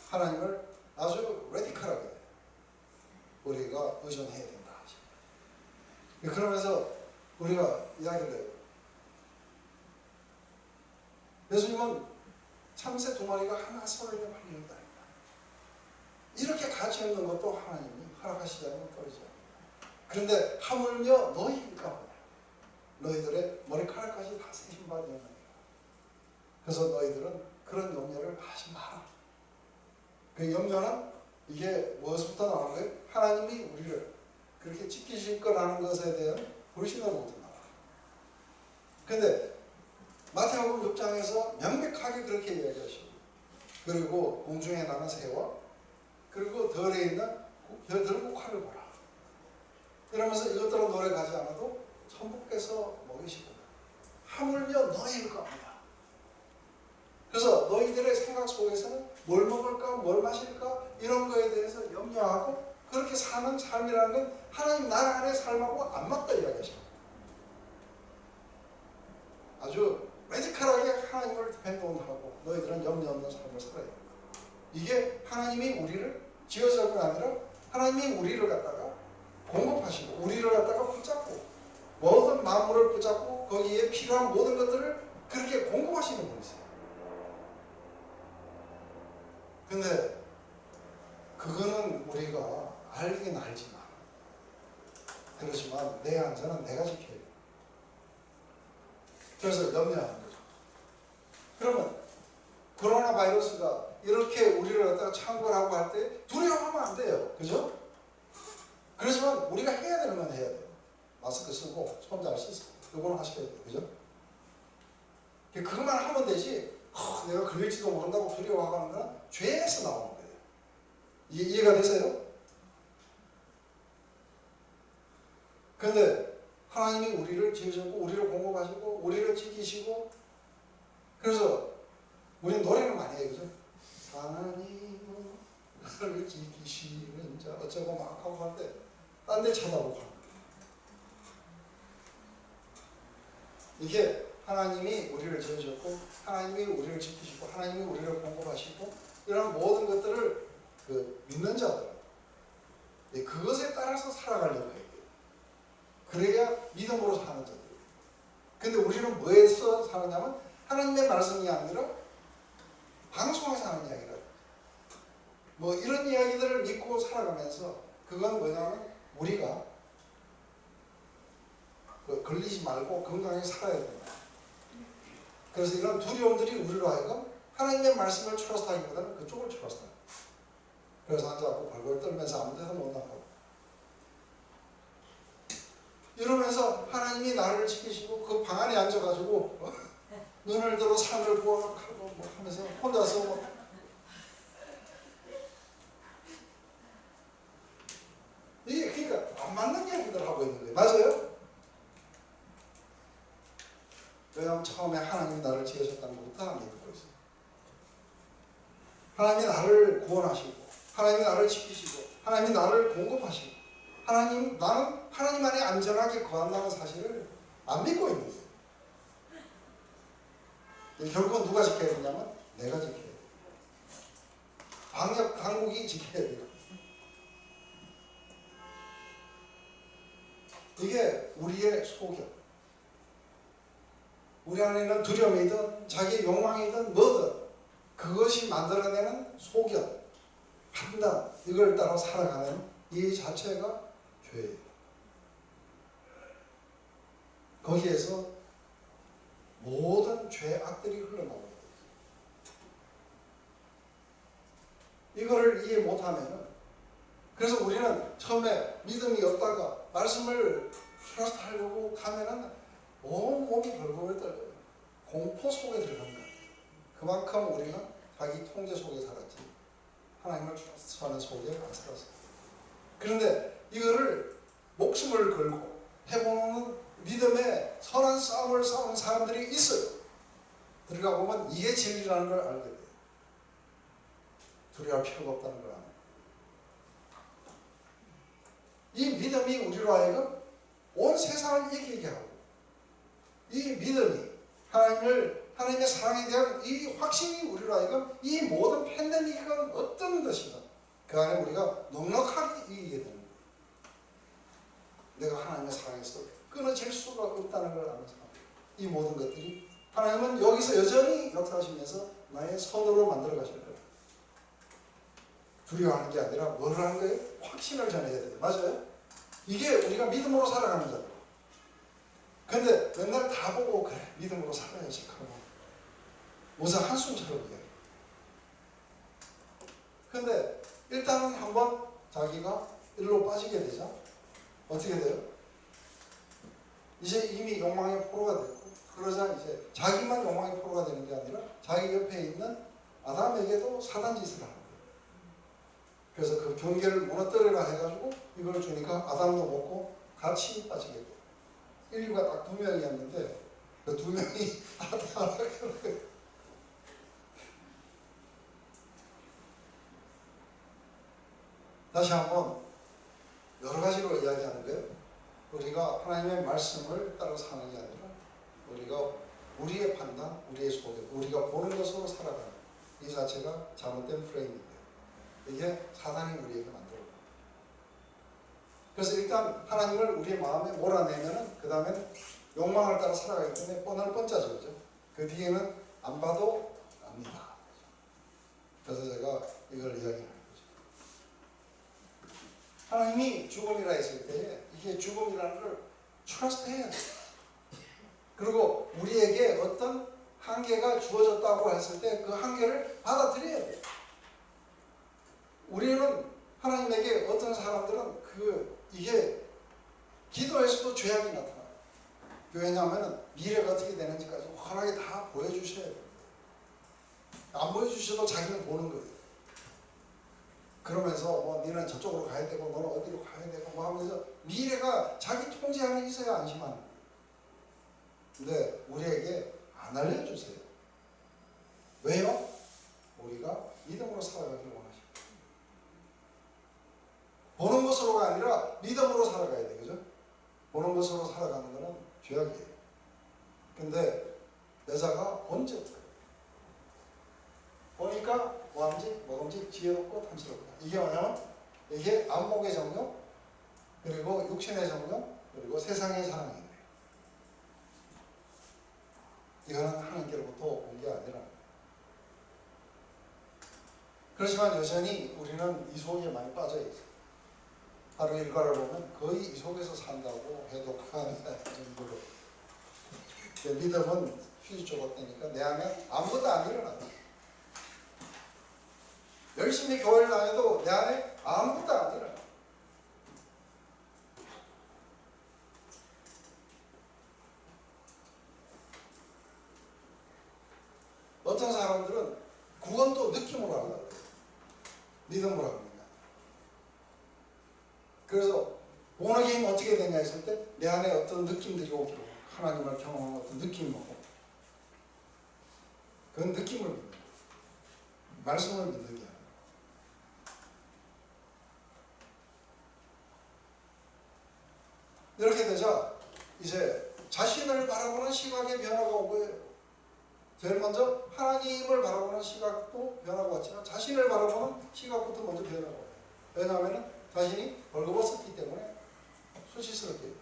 하나님을 아주 레디컬하게 우리가 의존해야 된다. 그러면서 우리가 이야기를 해요. 예수님은 참새 두 마리가 하나 서울에 팔린다. 이렇게 가치 없는 것도 하나님이 허락하시지 않으면 버리지 않는다. 그런데 하물며 너희가 너희들의 머리카락까지 다 세신 바 되는 거야. 그래서 너희들은 그런 염려를 하지 마라. 그 염려는 이게 무엇부터 나오는 거예요? 하나님이 우리를 그렇게 지키실 거라는 것에 대한 불신으로부터 나와. 그런데 마태복음 6장에서 명백하게 그렇게 이야기하시고 그리고 공중에 나는 새와 그리고 덜에 있는 들국화를 보라. 이러면서 이것들은 노래 가지 않아도 천부께서 먹이시고 하물며 너희일 겁니다. 그래서 너희들의 생각 속에서는 뭘 먹을까 뭘 마실까 이런 거에 대해서 염려하고 그렇게 사는 삶이라는 건 하나님 나라 안의 삶하고 안 맞다 이야기하십니다. 아주 레디컬하게 하나님을 디펜드하고 너희들은 염려 없는 삶을 살아야 합니다. 이게 하나님이 우리를 지어서가 아니라 하나님이 우리를 갖다가 공급하시고 우리를 갖다가 붙잡고 모든 만물을 붙잡고 거기에 필요한 모든 것들을 그렇게 공급하시는 분이세요. 근데 그거는 우리가 알긴 알지만, 그렇지만 내 안전은 내가 지켜야 돼. 그래서 염려하는 거죠. 그러면 코로나 바이러스가 이렇게 우리를 갖다가 창궐하고 할 때 두려워하면 안 돼요. 그죠? 그렇지만 우리가 해야 되는 건 해야 돼요. 마스크 쓰고 손 잘 씻고 이거는 하셔야 돼요. 그죠? 그것만 하면 되지, 내가 걸릴지도 모른다고 두려워하는 건 죄에서 나오는 거예요. 이해가 되세요? 그런데 하나님이 우리를 지으셨고 우리를 공급하시고 우리를 지키시고, 그래서 우리는 노래를 많이 해요. 그죠? 하나님은 나를 지키시는 자 어쩌고 막 하고 할 때 딴 데 쳐다보고 하는 거예요. 이게 하나님이 우리를 지으셨고 하나님이 우리를 지키시고 하나님이 우리를 공급하시고 이런 모든 것들을 믿는 자들, 그것에 따라서 살아가려고 해요. 그래야 믿음으로 사는 자들. 근데 우리는 뭐에서 사느냐면 하나님의 말씀이 아니라 방송에서 하는 이야기라. 뭐 이런 이야기들을 믿고 살아가면서 그건 뭐냐면 우리가 걸리지 말고 건강하게 살아야 된다. 그래서 이런 두려움들이 우리로 하여금 하나님의 말씀을 트러스트하기보다는 그쪽을 트러스트하고, 그래서 앉아갖고 벌벌 떨면서 아무 데도 못 나가고 이러면서 하나님이 나를 지키시고 그 방 안에 앉아가지고 눈을 들어 사람을 보고 뭐 하면서 혼자서 뭐 이게 그러니까 안 맞는 이야기들 하고 있는 거예요. 맞아요? 왜냐하면 처음에 하나님이 나를 지으셨다는 것부터 안 믿고 있어요. 하나님이 나를 구원하시고 하나님이 나를 지키시고 하나님이 나를 공급하시고 나는 하나님 안에 안전하게 거한다는 사실을 안 믿고 있는 거예요. 결국은 누가 지켜야 되냐면 내가 지켜야 돼요. 방역 당국이 지켜야 돼요. 이게 우리의 소견. 우리 안에 있는 두려움이든 자기의 욕망이든 뭐든 그것이 만들어내는 소견, 판단, 이걸 따라 살아가는 이 자체가 죄예요. 거기에서 모든 죄악들이 흘러나오는 거예요. 이거를 이해 못하면은, 그래서 우리는 처음에 믿음이 없다가 말씀을 트러스트하려고 가면은 온 몸이 벌벌 떨려요. 공포 속에 들어간 거예요. 그만큼 우리는 자기 통제 속에 살았지 하나님을 트러스트하는 속에 안 살았어요. 그런데 이거를 목숨을 걸고 해보는 믿음의 선한 싸움을 싸우는 사람들이 있어요. 들어가 보면 이게 진리라는 걸 알게 돼요. 두려워할 필요가 없다는 걸 아는. 이 믿음이 우리로 하여금 온 세상을 이기게 하고, 이 믿음이 하나님의 사랑에 대한 이 확신이 우리로 하여금 이 모든 팬데믹은 어떤 것이든 그 안에 우리가 넉넉하게 이기게 되는 거예요. 내가 하나님의 사랑에서 끊어질 수가 없다는 걸 아는 사람. 이 모든 것들이 하나님은 여기서 여전히 역사하시면서 나의 선으로 만들어 가실 거예요. 두려워하는 게 아니라 뭘 하는 거예요? 확신을 전해야 돼요. 맞아요? 이게 우리가 믿음으로 살아가는 자들. 근데 맨날 다 보고 그래 믿음으로 살아야지 하고 무슨 한숨처럼 얘기해요. 근데 일단은 한번 자기가 일로 빠지게 되죠. 어떻게 돼요? 이제 이미 욕망의 포로가 됐고, 그러자 이제 자기만 욕망의 포로가 되는 게 아니라 자기 옆에 있는 아담에게도 사단 짓을 하는 거예요. 그래서 그 경계를 무너뜨리라 해가지고 이걸 주니까 아담도 먹고 같이 빠지게 돼요. 인류가 딱 2명이었는데 그 2명이 다 타락하는 거예요. 다시 한번 여러 가지로 이야기하는 거예요. 우리가 하나님의 말씀을 따라 사는 게 아니라 우리가 우리의 판단, 우리의 소견, 우리가 보는 것으로 살아가는 이 자체가 잘못된 프레임인데 이게 사단이 우리에게 만들어요. 그래서 일단 하나님을 우리의 마음에 몰아내면은 그 다음엔 욕망을 따라 살아가기 때문에 뻔할 뻔짜죠. 그죠? 그 뒤에는 안 봐도 압니다. 그래서 제가 이걸 이야기하는 거죠. 하나님이 죽음이라 했을 때 이게 죽음이라는 걸 트러스트해야 돼요. 그리고 우리에게 어떤 한계가 주어졌다고 했을 때 그 한계를 받아들여야 돼요. 우리는 하나님에게 어떤 사람들은 이게 기도에서도 죄악이 나타나요. 왜냐하면 미래가 어떻게 되는지까지 환하게 다 보여주셔야 돼요. 안 보여주셔도 자기는 보는 거예요. 그러면서 뭐 너는 저쪽으로 가야 되고 너는 어디로 가야 되고 뭐 하면서 미래가 자기 통제 안에 있어야 안심하는 거예요. 근데 우리에게 안 알려주세요. 왜요? 우리가 믿음으로 살아가기를 원하십니다. 보는 것으로가 아니라 믿음으로 살아가야 돼. 그죠? 보는 것으로 살아가는 것은 죄악이에요. 근데 여자가 본적 보니까 뭐함직, 먹음직, 지혜롭고 탐스럽다. 이게 뭐냐면 이게 안목의 정욕, 그리고 육신의 정욕, 그리고 세상의 사랑인데 이거는 하나님께로부터 온 게 아니라. 그렇지만 여전히 우리는 이 속에 많이 빠져 있어요. 하루 일과를 보면 거의 이 속에서 산다고 해도 과언이 아닐 정도로. 믿음은 휴지 조각되니까 내 안에 아무것도 안 일어난다. 열심히 교회를 다녀도 내 안에 아무것도 안 일어나. 어떤 사람들은 구원도 느낌으로 하려고 해요. 믿음으로 합니다. 그래서 본어게임 어떻게 되냐 했을 때 내 안에 어떤 느낌들이 오고 하나님을 경험하는 어떤 느낌이 오고 그건 느낌을 믿는 거예요. 말씀을 믿는 게 아니라. 이렇게 되자 이제 자신을 바라보는 시각의 변화가 온 거예요. 제일 먼저 하나님을 바라보는 시각도 변화가 왔지만 자신을 바라보는 시각부터 먼저 변화가 와요. 왜냐하면 자신이 벌거벗었기 때문에 수치스럽게 돼요.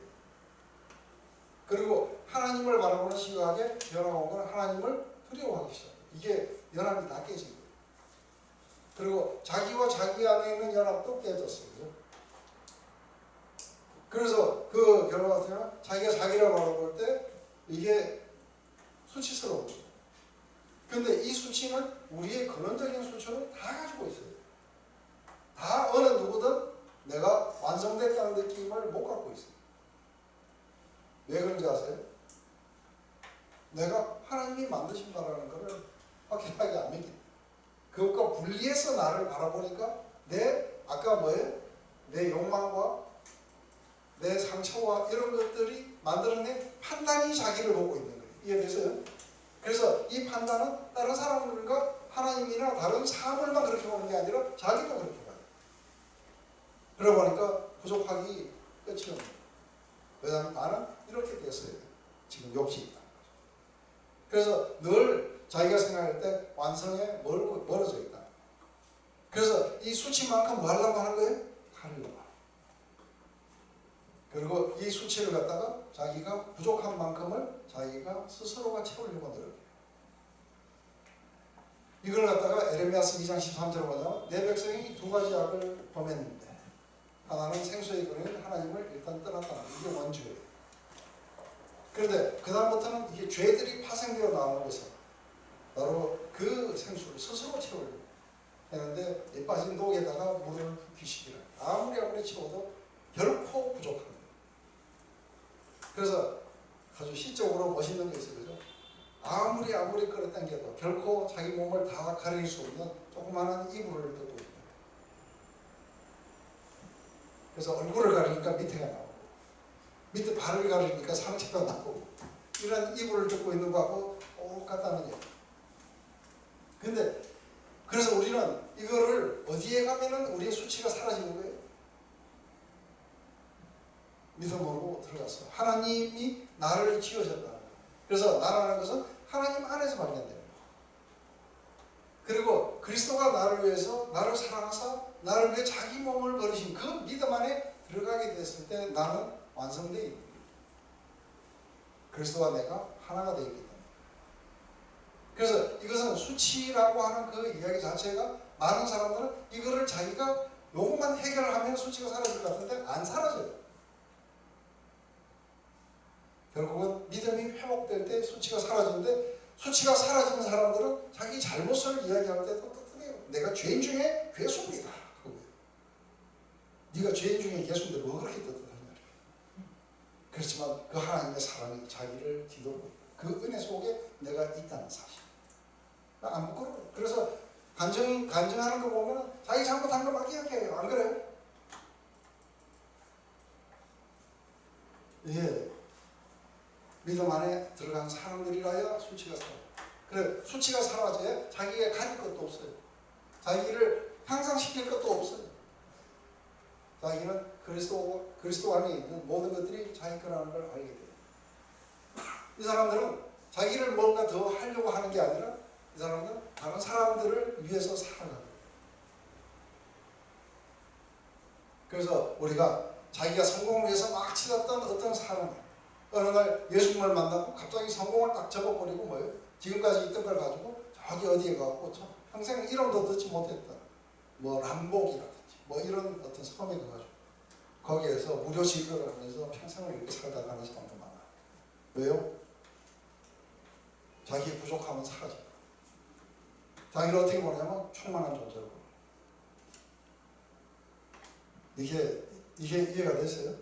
그리고 하나님을 바라보는 시각에 변화가 온 건 하나님을 두려워하기 시작해요. 이게 연합이 다 깨진 거예요. 그리고 자기와 자기 안에 있는 연합도 깨졌어요. 그래서 그 결과 같으면 자기가 자기를 바라볼 때 이게 수치스러운 거예요. 근데 이 수치는 우리의 근원적인 수치를 다 가지고 있어요. 다 어느 누구든 내가 완성됐다는 느낌을 못 갖고 있어요. 왜 그런지 아세요? 내가 하나님이 만드신다라는 것을 확실하게 안 믿기 때문에. 그것과 분리해서 나를 바라보니까 아까 뭐예요? 내 욕망과 내 상처와 이런 것들이 만들어낸 판단이 자기를 보고 있는 거예요. 이해되세요? 그래서 이 판단은 다른 사람들과 하나님이나 다른 사물만 그렇게 보는 게 아니라 자기도 그렇게 봐요. 그러고 보니까 부족하기 끝이 없는 거예요. 왜냐하면 나는 이렇게 됐어요. 지금 욕심이 있다. 그래서 늘 자기가 생각할 때 완성에 멀어져 있다. 그래서 이 수치만큼 뭐 하려고 하는 거예요? 하려고. 그리고 이 수치를 갖다가 자기가 부족한 만큼을 자기가 스스로가 채우려고 노력해요. 이걸 갖다가 에레미야서 2장 13절을 보면 내 백성이 두 가지 악을 범했는데 하나는 생수의 근원인 하나님을 일단 떠났다. 이게 원죄예요. 그런데 그 다음부터는 이게 죄들이 파생되어 나오는 것은 바로 그 생수를 스스로 채우려고 했는데 이 빠진 독에다가 물을 붓기시키라. 아무리 채워도 결코 부족합니다. 그래서 아주 시적으로 멋있는 게 있어요. 그죠? 아무리 끌어당겨도 결코 자기 몸을 다 가릴 수 없는 조그마한 이불을 뜯고 있다. 그래서 얼굴을 가리니까 밑에가 나오고 밑에 발을 가리니까 상처가 나고 이런 이불을 뜯고 있는 거하고 똑같다는 얘기예요. 근데 그래서 우리는 이거를 어디에 가면은 우리의 수치가 사라지는 거예요? 믿음으로 들어갔어. 하나님이 나를 지으셨다는 거예요. 그래서 나라는 것은 하나님 안에서 발견되는 거예요. 그리고 그리스도가 나를 위해서 나를 사랑하사 나를 위해 자기 몸을 버리신 그 믿음 안에 들어가게 됐을 때 나는 완성되어 있는 거예요. 그리스도와 내가 하나가 되어 있기 때문에. 그래서 이것은 수치라고 하는 그 이야기 자체가 많은 사람들은 이거를 자기가 요것만 해결하면 수치가 사라질 것 같은데 안 사라져요. 결국은 믿음이 회복될 때 수치가 사라지는데, 수치가 사라지는 사람들은 자기 잘못을 이야기할 때도 뜨뜻해요. 내가 죄인 중에 괴수입니다. 네가 죄인 중에 괴수인데 뭐 그렇게 뜨뜻하냐. 그렇지만 그 하나님의 사랑이 자기를 뒤돌고 있다. 그 은혜 속에 내가 있다는 사실. 안 부끄러워요. 그래서 간증하는 거 보면 자기 잘못한 거 막 이야기해요. 안 그래요? 예. 믿음 안에 들어간 사람들이라야 수치가 사라져요. 그래, 수치가 사라져야 자기가 가질 것도 없어요. 자기를 향상시킬 것도 없어요. 자기는 그리스도 안에 있는 모든 것들이 자기 거라는 걸 알게 돼요. 이 사람들은 자기를 뭔가 더 하려고 하는 게 아니라 이 사람들은 다른 사람들을 위해서 살아가요. 그래서 우리가 자기가 성공을 위해서 막 치렀던 어떤 사람, 어느 날 예수님을 만나고 갑자기 성공을 딱 접어버리고 뭐예요? 지금까지 있던 걸 가지고 저기 어디에 가고 평생 이름도 듣지 못했던 뭐 람복이라든지 뭐 이런 어떤 섬에 가가지고 거기에서 무료 지급을 하면서 평생을 이렇게 살다 가는 사람도 많아요. 왜요? 자기의 부족함은 사라져요. 자기를 어떻게 보냐면 충만한 존재로. 이게 이해가 되세요?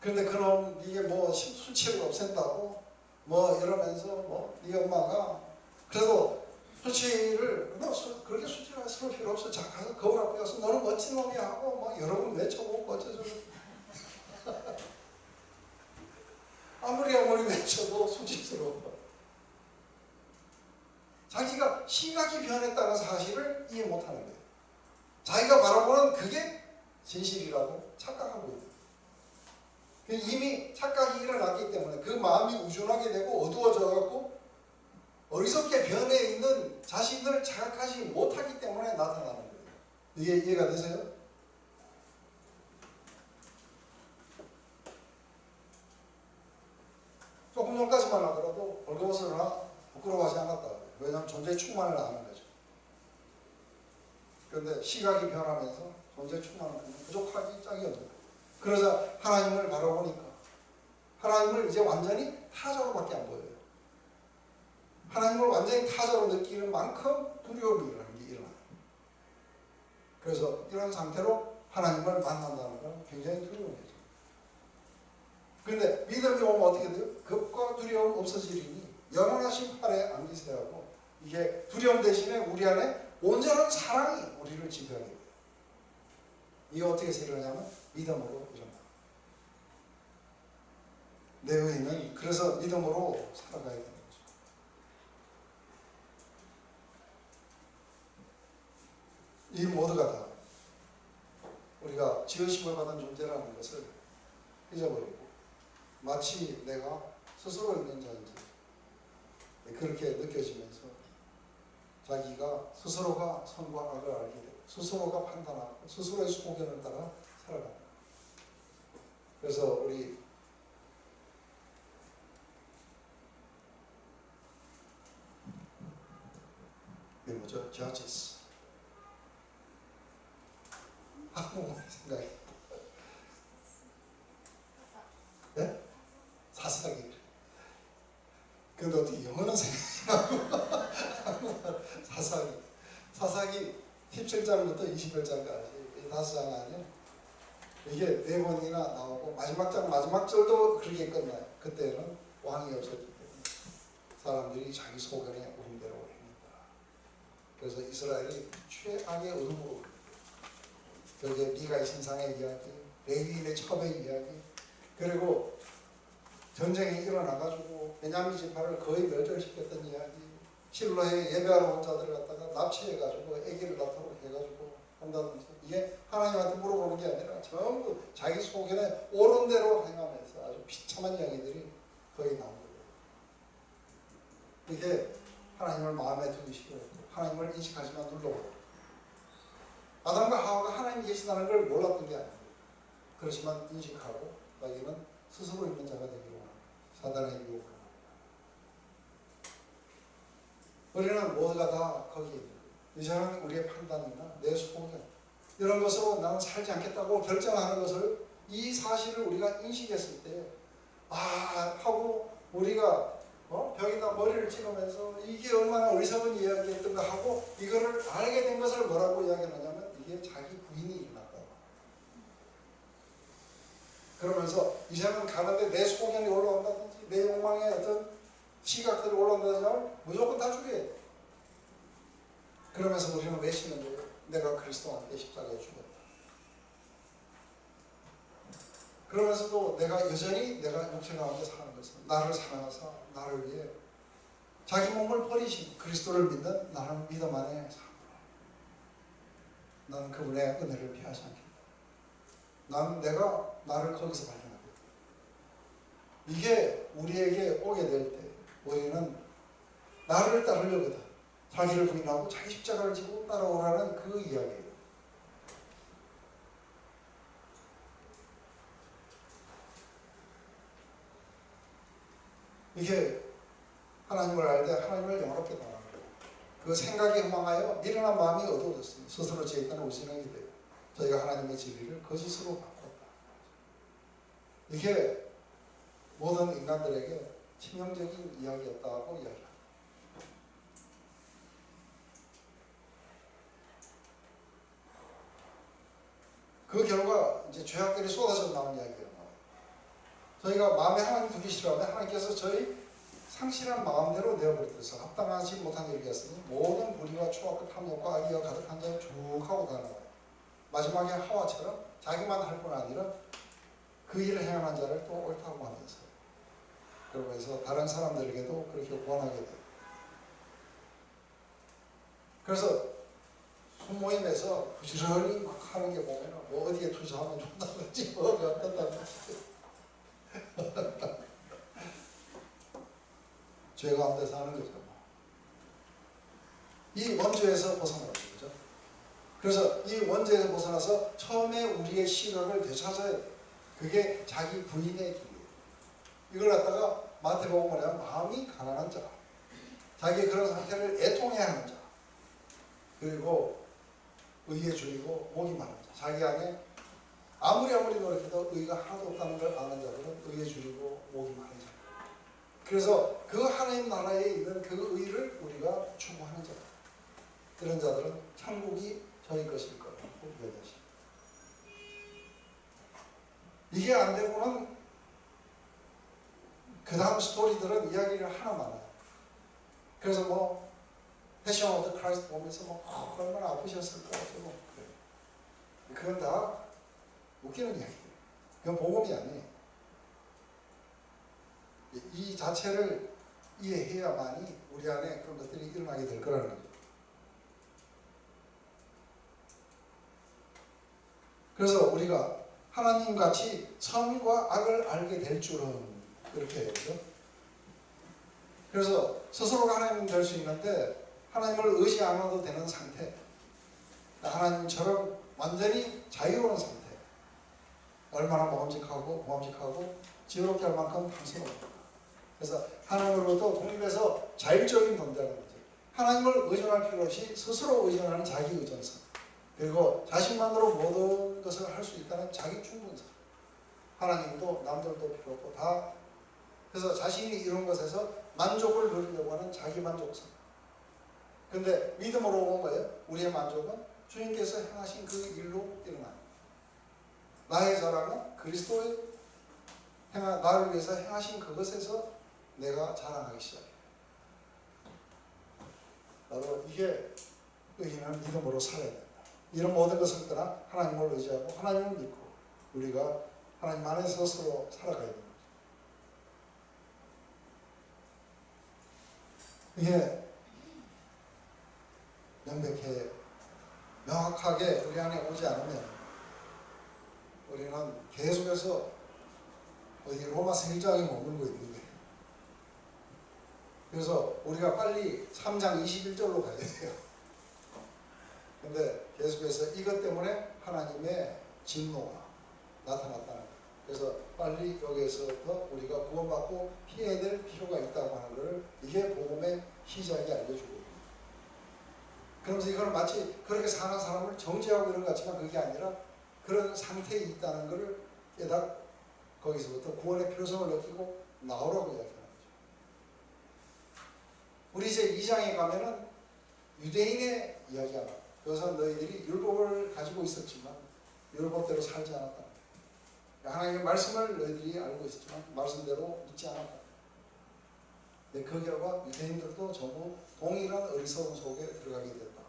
그런데 그럼 이게 뭐 수치를 없앤다고 뭐 이러면서 뭐 네 엄마가 그래도 수치를 뭐 그렇게 수치를 쓸 필요 없어. 자 가서 거울 앞에 가서 너는 멋진 놈이야 하고 뭐 여러 번 외쳐보고 어쩌저쩌. 아무리 외쳐도 수치스러워. 자기가 심각히 변했다는 사실을 이해 못하는 거예요. 자기가 바라보는 그게 진실이라고 착각하고 있는 거예요. 이미 착각이 일어났기 때문에 그 마음이 우준하게 되고 어두워져 갖고 어리석게 변해 있는 자신을 자각하지 못하기 때문에 나타나는 거예요. 이해가 되세요? 조금 전까지만 하더라도 벌거벗을 하나 부끄러워하지 않았다. 왜냐하면 존재의 충만을 아는 거죠. 그런데 시각이 변하면서 존재의 충만은 부족하기 짝이 없는 거예요. 그러자 하나님을 바라보니까 하나님을 이제 완전히 타자로밖에 안 보여요. 하나님을 완전히 타자로 느끼는 만큼 두려움이 일어나요. 그래서 이런 상태로 하나님을 만난다는 건 굉장히 두려운 거죠. 그런데 믿음이 오면 어떻게 돼요? 겁과 두려움 없어지리니 영원하신 팔에 안기세요 하고, 이게 두려움 대신에 우리 안에 온전한 사랑이 우리를 지배하게 돼요. 이게 어떻게 일어나냐면 믿음으로 일어나요. 내 의인은 그래서 믿음으로 살아가야 되는 거죠. 이 모두가 다 우리가 지으심을 받은 존재라는 것을 잊어버리고 마치 내가 스스로 있는 자인지 그렇게 느껴지면서 자기가 스스로가 선과 악을 알게 되고 스스로가 판단하고 스스로의 소견을 따라 살아간다. 그래서 우리 이게 뭐죠? Judges. 한국말 생각이. 네? 사사기. 근데 어떻게 영어는 생각나고 사사기 17장부터 21장까지 이 5장 안에 이게 4번이나 나오고 마지막 절도 그렇게 끝나요. 그때는 왕이 없었기 때문에 사람들이 자기 소견에 오른 대로 행했다. 그래서 이스라엘이 최악의 어둠으로 여기에 미가의 신상의 이야기, 레위인의 첩의 이야기, 그리고 전쟁이 일어나가지고 베냐민 지파를 거의 멸절시켰던 이야기, 실로에 예배하러 온 자들을 갖다가 납치해가지고 아기를 낳도록 해가지고 한다든지, 이게 하나님한테 물어보는 게 아니라 전부 자기 소견에 옳은 대로 행하면서 아주 비참한 이야기들이 거의 나온 거예요. 이게 하나님을 마음에 두기 싫어했고 하나님을 인식하지만 눌러버려요. 아담과 하와가 하나님이 계시다는 걸 몰랐던 게 아니에요. 그렇지만 인식하고 자기는 스스로 있는 자가 되기로 합니다. 사단의 유혹을 합니다. 우리는 모두가 다 거기에 있는 거예요. 이제는 우리의 판단이나 내 소견 이런 것으로 나는 살지 않겠다고 결정하는 것을 이 사실을 우리가 인식했을 때 하고 우리가 벽에다 머리를 찍으면서 이게 얼마나 어리석은 이야기였던가 하고 이거를 알게 된 것을 뭐라고 이야기하냐면 이게 자기 부인이 일어났다. 그러면서 이제는 가는데 내 소견이 올라온다든지 내 욕망의 어떤 시각들이 올라온다든지 하면 무조건 다 죽여야 돼. 그러면서 우리는 외치는 거예요. 내가 그리스도와 함께 십자가에 죽었다. 그러면서도 내가 여전히 내가 육체 가운데 사는 것은 나를 사랑하사 나를 위해 자기 몸을 버리신 그리스도를 믿는 나는 믿음 안에 살아. 나는 그분의 은혜를 피하지 않겠다. 나는 내가 나를 거기서 발견하겠다. 이게 우리에게 오게 될 때 우리는 나를 따르려거든 자기를 부인하고 자기 십자가를 지고 따라오라는 그 이야기예요. 이게 하나님을 알 때 하나님을 영원롭게 바라는 거예요. 그 생각이 허망하여 미련한 마음이 어두워졌으니 스스로 지었다는 우신행이 돼요. 저희가 하나님의 진리를 거짓으로 바꿨다. 이게 모든 인간들에게 치명적인 이야기였다고 이야기합니다. 그 결과 이제 죄악들이 쏟아져 나온 이야기예요. 저희가 마음에 하나님 두기 싫어하면 하나님께서 저희 상실한 마음대로 내어버렸어요. 합당하지 못한 일이 있으니 모든 불의와 추악과 탐욕과 악의가 가득한 자에 쭉 하고 다녀와요. 마지막에 하와처럼 자기만 할 뿐 아니라 그 일을 행하는 자를 또 옳다고 하면서 그러면서 다른 사람들에게도 그렇게 권하게 돼요. 그래서 소모임에서 부지런히 막 하는 게 보면 뭐 어디에 투자하면 좋다든지 뭐가 어떻다든지 죄 가운데 사는 거죠. 이 원죄에서 벗어나는 거죠. 그래서 이 원죄에서 벗어나서 처음에 우리의 시각을 되찾아야 돼요. 그게 자기 부인의 길이에요. 이걸 갖다가 마태복음 뭐냐면 마음이 가난한 자, 자기의 그런 상태를 애통해야 하는 자, 그리고 의에 줄이고 목이 마른 자, 자기 안에 아무리 노력해도 의가 하나도 없다는 걸 아는 자들은 의에 줄이고 목이 마른 자. 그래서 그 하나님 나라에 있는 그 의를 우리가 추구하는 자, 그런 자들은 천국이 저희 것일 거라고 이야기하십니다. 이게 안 되고는 그 다음 스토리들은 이야기를 하나 많아요. 그래서 뭐 패션 오브 더 크라이스트 보면서 뭐 얼마나 아프셨을까 뭐 그래요. 그건 다 웃기는 이야기예요. 그건 복음이 아니에요. 이 자체를 이해해야만이 우리 안에 그런 것들이 일어나게 될 거라는 거죠. 그래서 우리가 하나님같이 선과 악을 알게 될 줄은 그렇게 해요. 그렇죠? 그래서 스스로가 하나님 될 수 있는데 하나님을 의지 안 해도 되는 상태, 하나님처럼 완전히 자유로운 상태, 얼마나 모험직하고 지혜롭게 할 만큼 당스러워요. 그래서 하나님으로부터 독립해서 자율적인 존재라는 거죠. 하나님을 의존할 필요 없이 스스로 의존하는 자기 의존성, 그리고 자신만으로 모든 것을 할 수 있다는 자기 충분성. 하나님도 남들도 필요 없고 다, 그래서 자신이 이룬 것에서 만족을 누리려고 하는 자기 만족성. 근데 믿음으로 온 거예요. 우리의 만족은 주님께서 행하신 그 일로 일어나는. 나의 자랑은 그리스도의 나를 위해서 행하신 그것에서 내가 자랑하기 시작해요. 나도 이게 의인은 믿음으로 살아야 된다. 이런 모든 것을 떠나 하나님을 의지하고 하나님을 믿고 우리가 하나님 안에서 스스로 살아가야 됩니다. 이게 명확하게 우리 안에 오지 않으면 우리는 계속해서 어디 로마서 1장에 머물고 있는 거예요. 그래서 우리가 빨리 3장 21절로 가야 돼요. 근데 계속해서 이것 때문에 하나님의 진노가 나타났다는 거예요. 그래서 빨리 여기에서부터 우리가 구원받고 피해야 될 필요가 있다고 하는 것을 이게 복음의 시작이 알려주거든요. 그러면서 이거는 마치 그렇게 사는 사람을 정죄하고 이런 것 같지만 그게 아니라 그런 상태에 있다는 것을 깨닫고 거기서부터 구원의 필요성을 느끼고 나오라고 이야기하는 거죠. 우리 이제 2장에 가면은 유대인의 이야기가 나와요. 그것은 너희들이 율법을 가지고 있었지만 율법대로 살지 않았다. 하나님의 말씀을 너희들이 알고 있었지만 말씀대로 믿지 않았다. 근데 그 결과 유대인들도 전부 동일한 어리석음 속에 들어가게 됐다.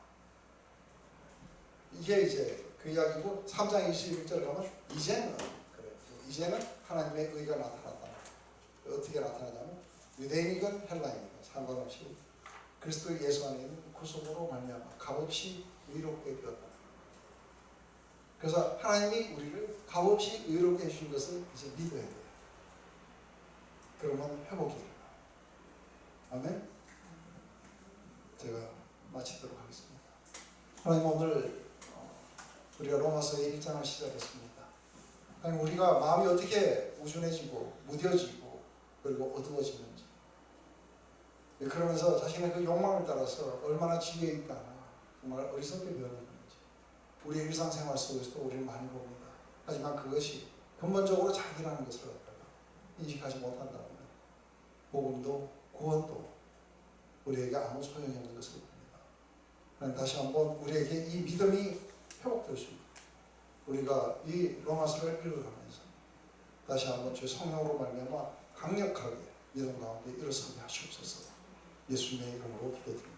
이게 이제 그 이야기고 3장 21절 가면 이제는 그래요. 이제는 하나님의 의가 나타났다. 어떻게 나타나냐면 유대인이건 헬라인이건 상관없이 그리스도 예수 안에 있는 구속으로 말미암아 값없이 의롭게 되었다. 그래서 하나님이 우리를 값없이 의롭게 해주신 것을 이제 믿어야 돼요. 그러면 회복이 일어나요. 아멘? 제가 마치도록 하겠습니다. 하나님 오늘 우리가 로마서의 1장을 시작했습니다. 하나님 우리가 마음이 어떻게 우준해지고 무뎌지고 그리고 어두워지는지 그러면서 자신의 그 욕망을 따라서 얼마나 지혜에 있다나 정말 어리석게 변해가는지 우리의 일상생활 속에서도 우리를 많이 봅니다. 하지만 그것이 근본적으로 자기라는 것을 인식하지 못한다면 복음도 구원도 우리에게 아무 소용이 없는 것을 봅니다. 하나님 다시 한번 우리에게 이 믿음이 회복될 수 있고 우리가 이 로마서를 읽어가면서 다시 한번 주의 성령으로 말미암아 강력하게 믿음 가운데 일어서게 하시옵소서. 예수님의 이름으로 기도드립니다.